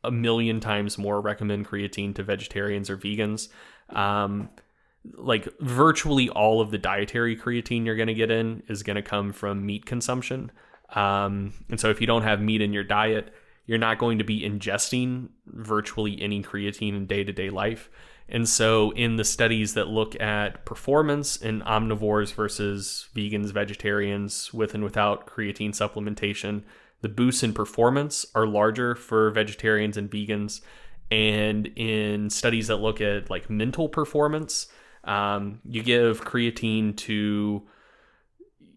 S2: a million times more recommend creatine to vegetarians or vegans. Like, virtually all of the dietary creatine you're going to get in is going to come from meat consumption. And so if you don't have meat in your diet, you're not going to be ingesting virtually any creatine in day-to-day life. And so in the studies that look at performance in omnivores versus vegans, vegetarians, with and without creatine supplementation, the boosts in performance are larger for vegetarians and vegans. And in studies that look at like mental performance, you give creatine to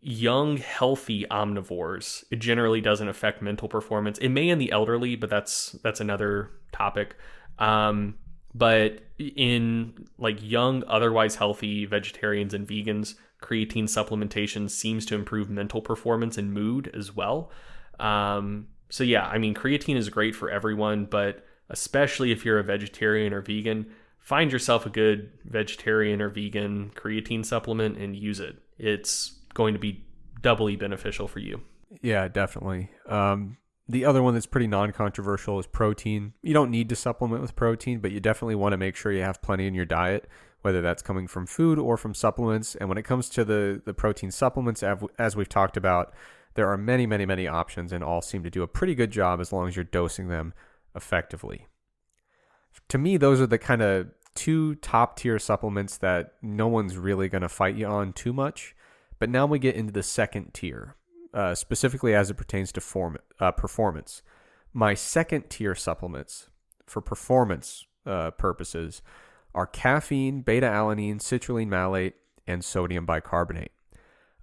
S2: young, healthy omnivores, it generally doesn't affect mental performance. It may in the elderly, but that's another topic. But in like young, otherwise healthy vegetarians and vegans, creatine supplementation seems to improve mental performance and mood as well. So yeah, I mean, creatine is great for everyone, but especially if you're a vegetarian or vegan, find yourself a good vegetarian or vegan creatine supplement and use it. It's going to be doubly beneficial for you.
S1: Yeah, definitely. The other one that's pretty non-controversial is protein. You don't need to supplement with protein, but you definitely want to make sure you have plenty in your diet, whether that's coming from food or from supplements. And when it comes to the protein supplements, as we've talked about, there are many, many, many options, and all seem to do a pretty good job as long as you're dosing them effectively. To me, those are the kind of 2 top-tier supplements that no one's really going to fight you on too much. But now we get into the second tier, specifically as it pertains to performance. My second tier supplements for performance purposes are caffeine, beta-alanine, citrulline malate, and sodium bicarbonate.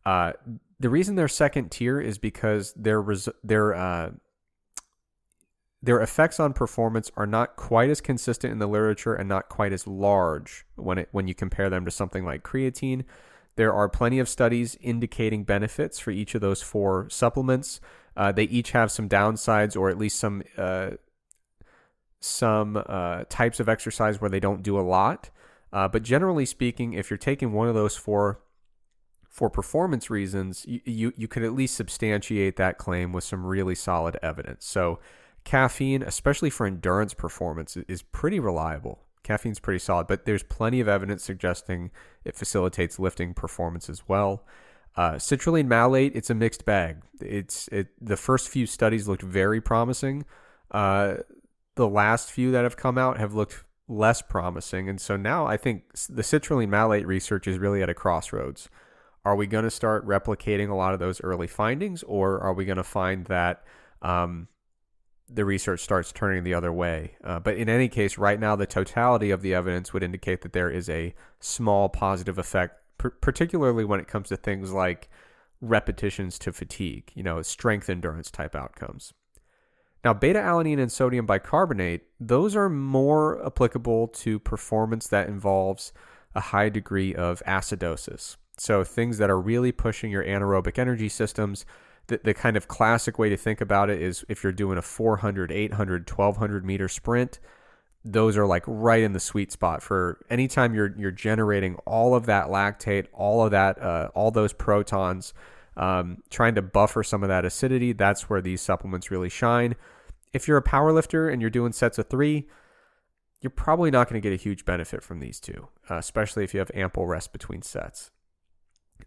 S1: The reason they're second tier is because their effects on performance are not quite as consistent in the literature and not quite as large when you compare them to something like creatine. There are plenty of studies indicating benefits for each of those 4 supplements. They each have some downsides, or at least some types of exercise where they don't do a lot. But generally speaking, if you're taking one of those 4 for performance reasons, you could at least substantiate that claim with some really solid evidence. So caffeine, especially for endurance performance, is pretty reliable. Caffeine's pretty solid, but there's plenty of evidence suggesting it facilitates lifting performance as well. Citrulline malate, it's a mixed bag. The first few studies looked very promising. The last few that have come out have looked less promising. And so now I think the citrulline malate research is really at a crossroads. Are we going to start replicating a lot of those early findings, or are we going to find that the research starts turning the other way? But in any case, right now, the totality of the evidence would indicate that there is a small positive effect, particularly when it comes to things like repetitions to fatigue, strength endurance type outcomes. Now, beta-alanine and sodium bicarbonate, those are more applicable to performance that involves a high degree of acidosis. So things that are really pushing your anaerobic energy systems. The kind of classic way to think about it is if you're doing a 400, 800, 1200 meter sprint, those are like right in the sweet spot for anytime you're generating all of that lactate, all of that, all those protons, trying to buffer some of that acidity. That's where these supplements really shine. If you're a power lifter and you're doing sets of 3, you're probably not going to get a huge benefit from these 2, especially if you have ample rest between sets.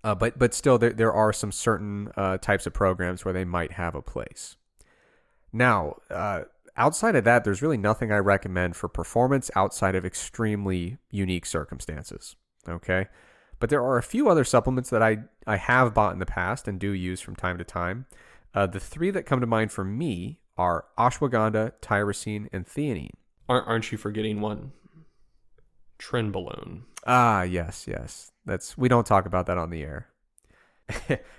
S1: But still, there are some certain types of programs where they might have a place. Now, outside of that, there's really nothing I recommend for performance outside of extremely unique circumstances. Okay, but there are a few other supplements that I have bought in the past and do use from time to time. The 3 that come to mind for me are ashwagandha, tyrosine, and theanine.
S2: Aren't you forgetting one? Trenbolone.
S1: Ah, yes. We don't talk about that on the air.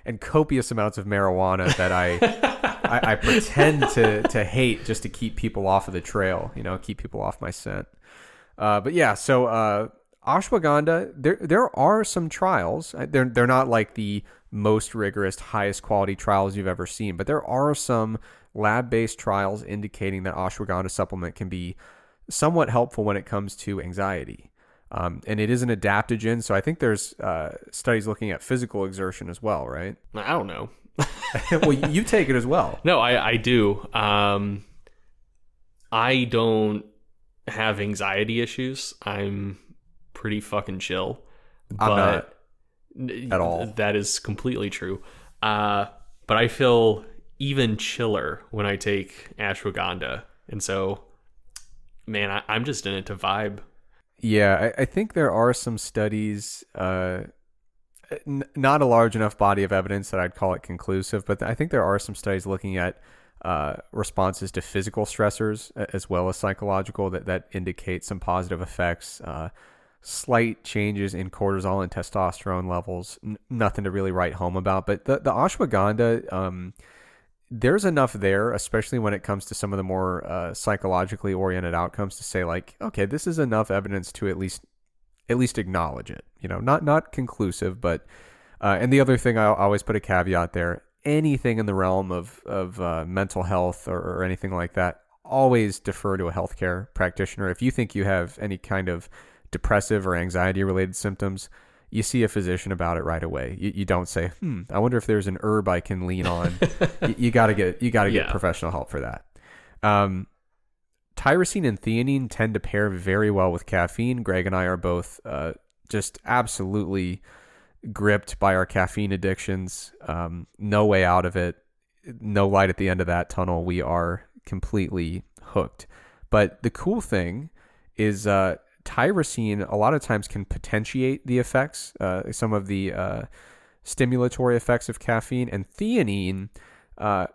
S1: And copious amounts of marijuana that I pretend to hate just to keep people off of the trail, keep people off my scent. But yeah, so ashwagandha, there are some trials. They're not like the most rigorous, highest quality trials you've ever seen, but there are some lab-based trials indicating that ashwagandha supplement can be somewhat helpful when it comes to anxiety. And it is an adaptogen, so I think there's studies looking at physical exertion as well, right?
S2: I don't know.
S1: Well, you take it as well.
S2: No, I do. I don't have anxiety issues. I'm pretty fucking chill.
S1: I'm not at all.
S2: That is completely true. But I feel even chiller when I take ashwagandha. And so, man, I'm just in it to vibe.
S1: Yeah, I think there are some studies, not a large enough body of evidence that I'd call it conclusive, but I think there are some studies looking at responses to physical stressors as well as psychological that indicate some positive effects, slight changes in cortisol and testosterone levels, nothing to really write home about. But the ashwagandha, there's enough there, especially when it comes to some of the more psychologically oriented outcomes, to say like, okay, this is enough evidence to at least acknowledge it. Not conclusive, but and the other thing I always put a caveat there: anything in the realm of mental health or anything like that, always defer to a healthcare practitioner. If you think you have any kind of depressive or anxiety related symptoms, you see a physician about it right away. You don't say, I wonder if there's an herb I can lean on. you gotta get professional help for that. Tyrosine and theanine tend to pair very well with caffeine. Greg and I are both just absolutely gripped by our caffeine addictions. No way out of it. No light at the end of that tunnel. We are completely hooked. But the cool thing is tyrosine a lot of times can potentiate the effects, some of the stimulatory effects of caffeine. And theanine, how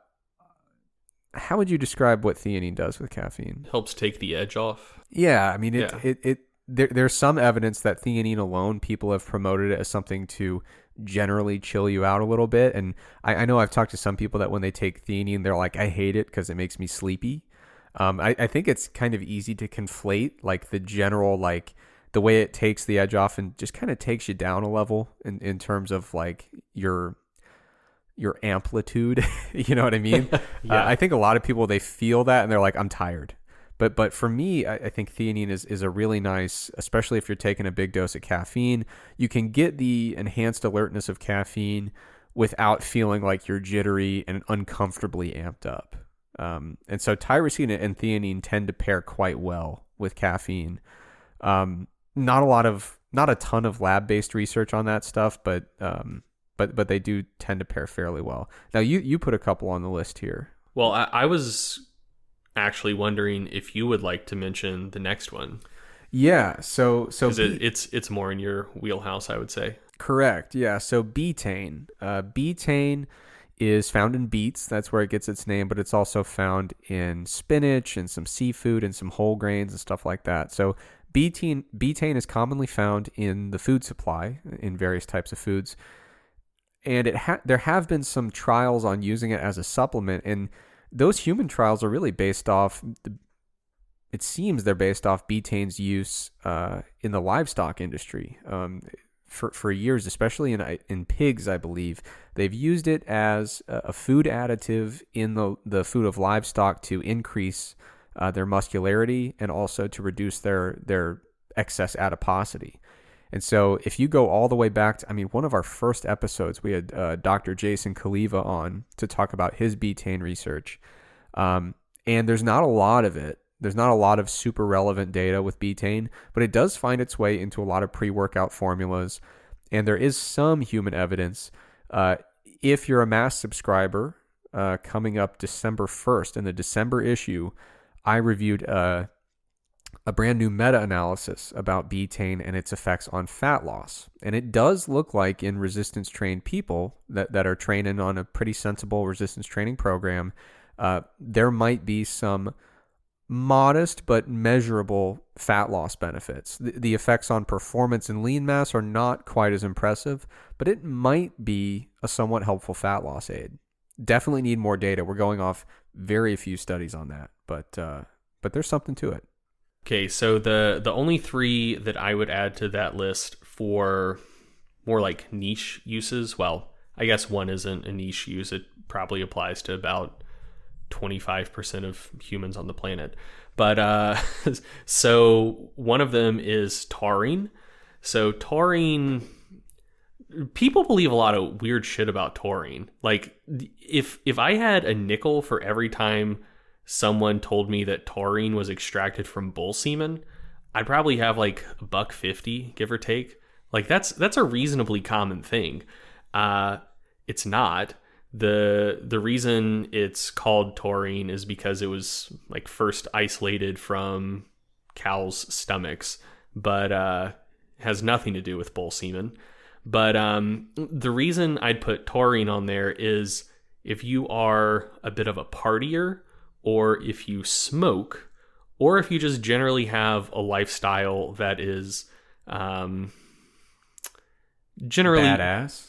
S1: would you describe what theanine does with caffeine?
S2: Helps take the edge off.
S1: Yeah, I mean, there's some evidence that theanine alone, people have promoted it as something to generally chill you out a little bit. And I know I've talked to some people that when they take theanine, they're like, I hate it because it makes me sleepy. I think it's kind of easy to conflate like the general, like the way it takes the edge off and just kind of takes you down a level in terms of like your amplitude. You know what I mean?
S2: Yeah.
S1: I think a lot of people, they feel that and they're like, I'm tired. But for me, I think theanine is a really nice, especially if you're taking a big dose of caffeine, you can get the enhanced alertness of caffeine without feeling like you're jittery and uncomfortably amped up. And so tyrosine and theanine tend to pair quite well with caffeine. Not a ton of lab-based research on that stuff, but they do tend to pair fairly well. Now you put a couple on the list here.
S2: Well, I was actually wondering if you would like to mention the next one.
S1: Yeah, so
S2: it's more in your wheelhouse, I would say.
S1: Correct. Yeah. So betaine. Betaine is found in beets. That's where it gets its name, but it's also found in spinach and some seafood and some whole grains and stuff like that. So betaine is commonly found in the food supply in various types of foods. And there have been some trials on using it as a supplement, and those human trials are really based off, it seems they're based off betaine's use in the livestock industry. For years, especially in pigs, I believe, they've used it as a food additive in the food of livestock to increase their muscularity and also to reduce their excess adiposity. And so if you go all the way back to, one of our first episodes, we had Dr. Jason Kaliva on to talk about his betaine research. And there's not a lot of it. There's not a lot of super relevant data with betaine, but it does find its way into a lot of pre-workout formulas. And there is some human evidence. If you're a Mass subscriber, coming up December 1st, in the December issue, I reviewed a brand new meta-analysis about betaine and its effects on fat loss. And it does look like in resistance-trained people that are training on a pretty sensible resistance training program, there might be some modest but measurable fat loss benefits. The effects on performance and lean mass are not quite as impressive, but it might be a somewhat helpful fat loss aid. Definitely need more data. We're going off very few studies on that, but there's something to it.
S2: Okay, so the only 3 that I would add to that list for more like niche uses, well, I guess one isn't a niche use. It probably applies to about 25% of humans on the planet. But so one of them is taurine. So taurine, people believe a lot of weird shit about taurine. Like if I had a nickel for every time someone told me that taurine was extracted from bull semen, I'd probably have like $1.50, give or take. Like that's a reasonably common thing. It's not. The reason it's called taurine is because it was like first isolated from cows' stomachs, but has nothing to do with bull semen. But the reason I'd put taurine on there is if you are a bit of a partier, or if you smoke, or if you just generally have a lifestyle that is generally
S1: badass.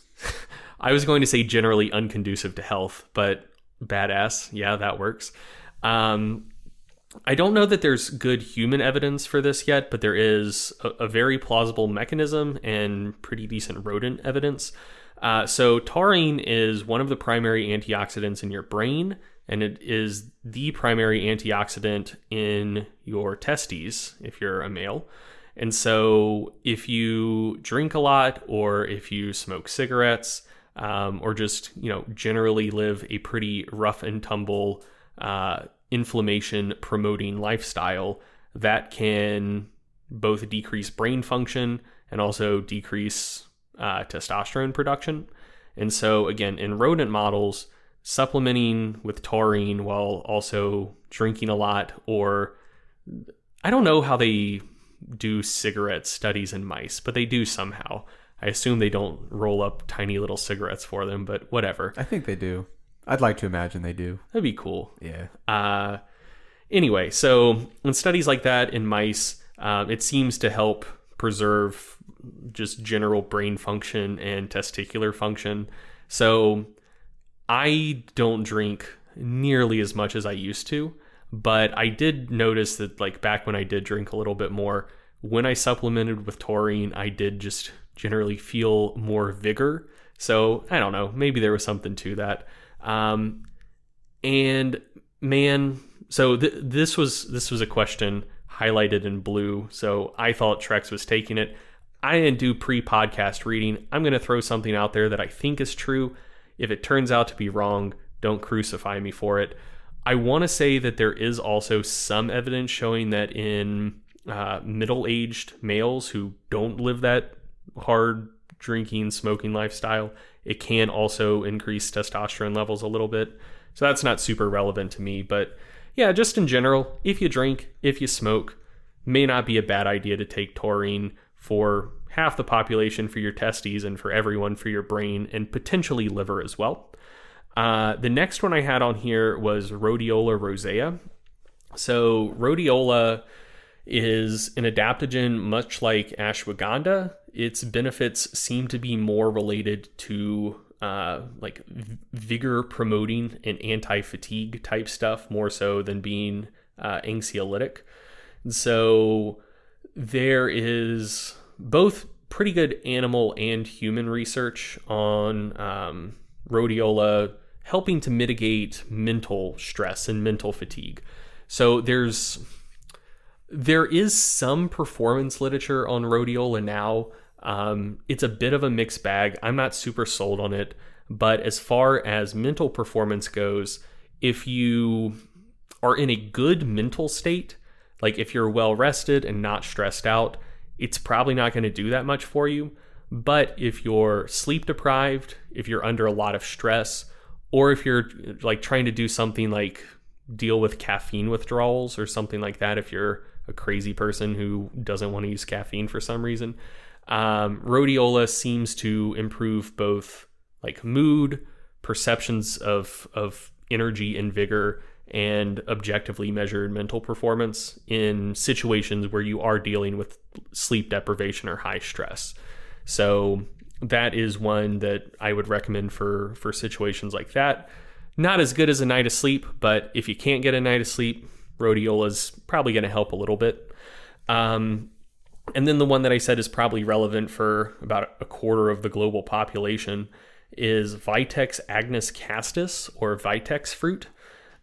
S2: I was going to say generally unconducive to health, but badass, yeah, that works. I don't know that there's good human evidence for this yet, but there is a very plausible mechanism and pretty decent rodent evidence. So taurine is one of the primary antioxidants in your brain, and it is the primary antioxidant in your testes if you're a male. And so if you drink a lot, or if you smoke cigarettes, or just, generally live a pretty rough and tumble, inflammation promoting lifestyle, that can both decrease brain function and also decrease testosterone production. And so again, in rodent models, supplementing with taurine while also drinking a lot, or I don't know how they do cigarette studies in mice, but they do somehow. I assume they don't roll up tiny little cigarettes for them, but whatever.
S1: I think they do. I'd like to imagine they do.
S2: That'd be cool.
S1: Yeah.
S2: Anyway, so in studies like that in mice, it seems to help preserve just general brain function and testicular function. So I don't drink nearly as much as I used to, but I did notice that like back when I did drink a little bit more, when I supplemented with taurine, I did just generally feel more vigor. So I don't know, maybe there was something to that. And man, so this was a question highlighted in blue. So I thought Trex was taking it. I didn't do pre-podcast reading. I'm going to throw something out there that I think is true. If it turns out to be wrong, don't crucify me for it. I want to say that there is also some evidence showing that in middle-aged males who don't live that hard drinking, smoking lifestyle, it can also increase testosterone levels a little bit. So that's not super relevant to me. But yeah, just in general, if you drink, if you smoke, may not be a bad idea to take taurine for half the population for your testes and for everyone for your brain and potentially liver as well. The next one I had on here was rhodiola rosea. So rhodiola is an adaptogen much like ashwagandha. Its benefits seem to be more related to like vigor promoting and anti-fatigue type stuff more so than being anxiolytic. And so there is both pretty good animal and human research on rhodiola helping to mitigate mental stress and mental fatigue. So there is some performance literature on rhodiola now. It's a bit of a mixed bag. I'm not super sold on it, but as far as mental performance goes, if you are in a good mental state, like if you're well rested and not stressed out, it's probably not going to do that much for you. But if you're sleep deprived, if you're under a lot of stress, or if you're like trying to do something like deal with caffeine withdrawals or something like that, if you're a crazy person who doesn't want to use caffeine for some reason, rhodiola seems to improve both like mood, perceptions of energy and vigor, and objectively measured mental performance in situations where you are dealing with sleep deprivation or high stress. So that is one that I would recommend for situations like that. Not as good as a night of sleep, but if you can't get a night of sleep, rhodiola is probably going to help a little bit. And then the one that I said is probably relevant for about a quarter of the global population is Vitex agnus castus, or Vitex fruit.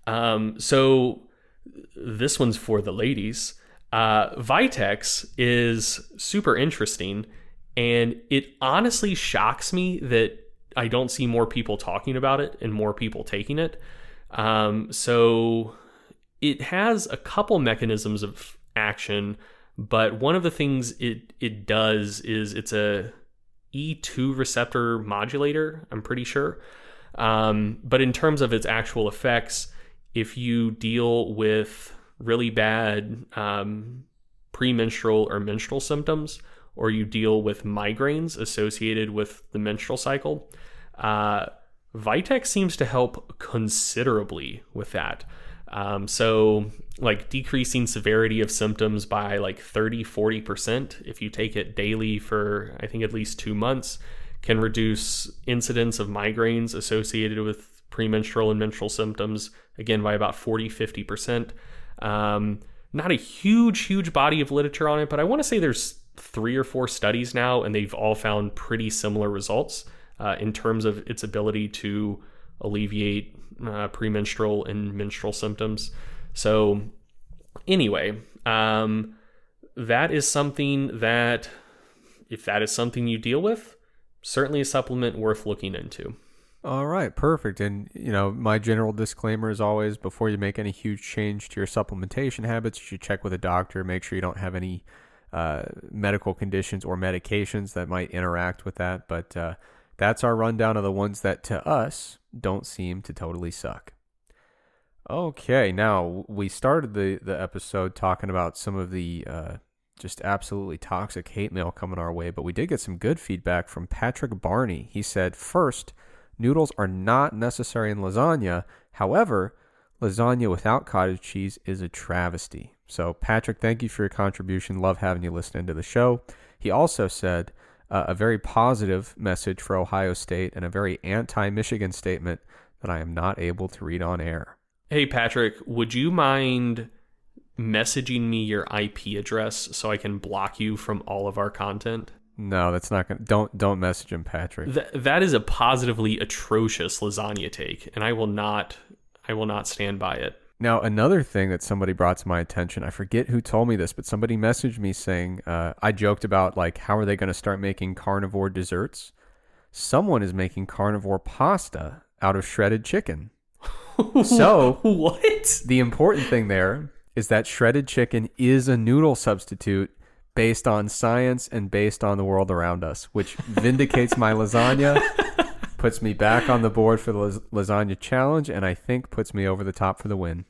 S2: So this one's for the ladies. Vitex is super interesting, and it honestly shocks me that I don't see more people talking about it and more people taking it. So it has a couple mechanisms of action, but one of the things it does is it's a E2 receptor modulator, I'm pretty sure. But in terms of its actual effects, if you deal with really bad premenstrual or menstrual symptoms, or you deal with migraines associated with the menstrual cycle, Vitex seems to help considerably with that. So like decreasing severity of symptoms by like 30-40% if you take it daily for I think at least 2 months can reduce incidence of migraines associated with premenstrual and menstrual symptoms, again, by about 40-50%. Not a huge body of literature on it, but I want to say there's 3 or 4 studies now, and they've all found pretty similar results in terms of its ability to alleviate premenstrual and menstrual symptoms. So anyway, that is something that, if that is something you deal with, certainly a supplement worth looking into.
S1: All right, perfect. And, my general disclaimer is always, before you make any huge change to your supplementation habits, you should check with a doctor, make sure you don't have any medical conditions or medications that might interact with that. But that's our rundown of the ones that to us don't seem to totally suck. Okay, now we started the episode talking about some of the just absolutely toxic hate mail coming our way, but we did get some good feedback from Patrick Barney. He said, first, noodles are not necessary in lasagna. However, lasagna without cottage cheese is a travesty. So, Patrick, thank you for your contribution. Love having you listening to the show. He also said a very positive message for Ohio State and a very anti-Michigan statement that I am not able to read on air.
S2: Hey, Patrick, would you mind messaging me your IP address so I can block you from all of our content?
S1: No, that's not going to... Don't message him, Patrick.
S2: That is a positively atrocious lasagna take, and I will not stand by it.
S1: Now, another thing that somebody brought to my attention, I forget who told me this, but somebody messaged me saying, I joked about, like, how are they going to start making carnivore desserts? Someone is making carnivore pasta out of shredded chicken. So,
S2: what?
S1: The important thing there is that shredded chicken is a noodle substitute based on science and based on the world around us, which vindicates my lasagna, puts me back on the board for the lasagna challenge, and I think puts me over the top for the win.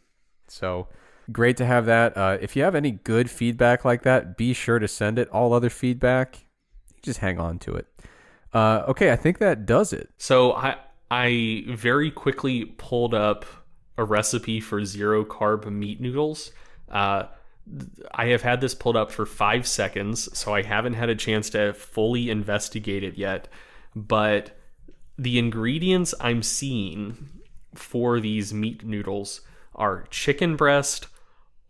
S1: So great to have that. If you have any good feedback like that, be sure to send it. All other feedback, just hang on to it. Okay, I think that does it.
S2: So I very quickly pulled up a recipe for 0-carb meat noodles. I have had this pulled up for 5 seconds, so I haven't had a chance to fully investigate it yet. But the ingredients I'm seeing for these meat noodles are chicken breast,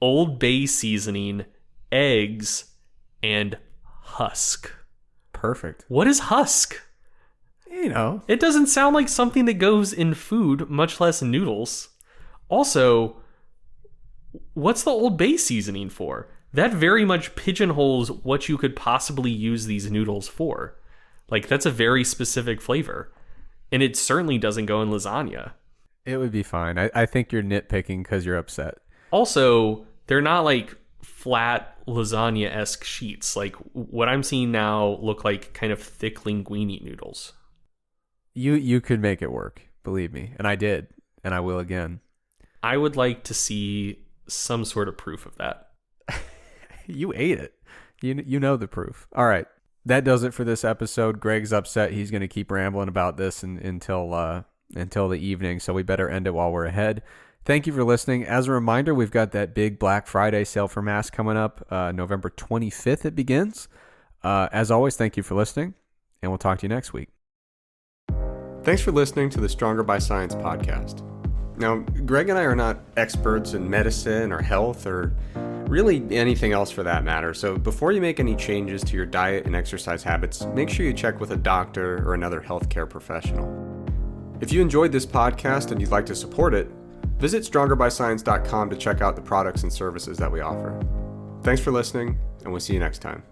S2: Old Bay seasoning, eggs, and husk.
S1: Perfect.
S2: What is husk? It doesn't sound like something that goes in food, much less noodles. Also, what's the Old Bay seasoning for? That very much pigeonholes what you could possibly use these noodles for. Like, that's a very specific flavor. And it certainly doesn't go in lasagna.
S1: It would be fine. I think you're nitpicking because you're upset.
S2: Also, they're not like flat lasagna-esque sheets. Like, what I'm seeing now look like kind of thick linguine noodles.
S1: You could make it work, believe me. And I did. And I will again.
S2: I would like to see some sort of proof of that.
S1: You ate it. You know the proof. All right. That does it for this episode. Greg's upset. He's going to keep rambling about this until the evening, so we better end it while we're ahead. Thank you for listening. As a reminder, we've got that big Black Friday sale for masks coming up. November 25th it begins. As always, thank you for listening, and we'll talk to you next week. Thanks for listening to the Stronger by Science podcast. Now, Greg and I are not experts in medicine or health or really anything else for that matter. So before you make any changes to your diet and exercise habits, make sure you check with a doctor or another healthcare professional. If you enjoyed this podcast and you'd like to support it, visit strongerbyscience.com to check out the products and services that we offer. Thanks for listening, and we'll see you next time.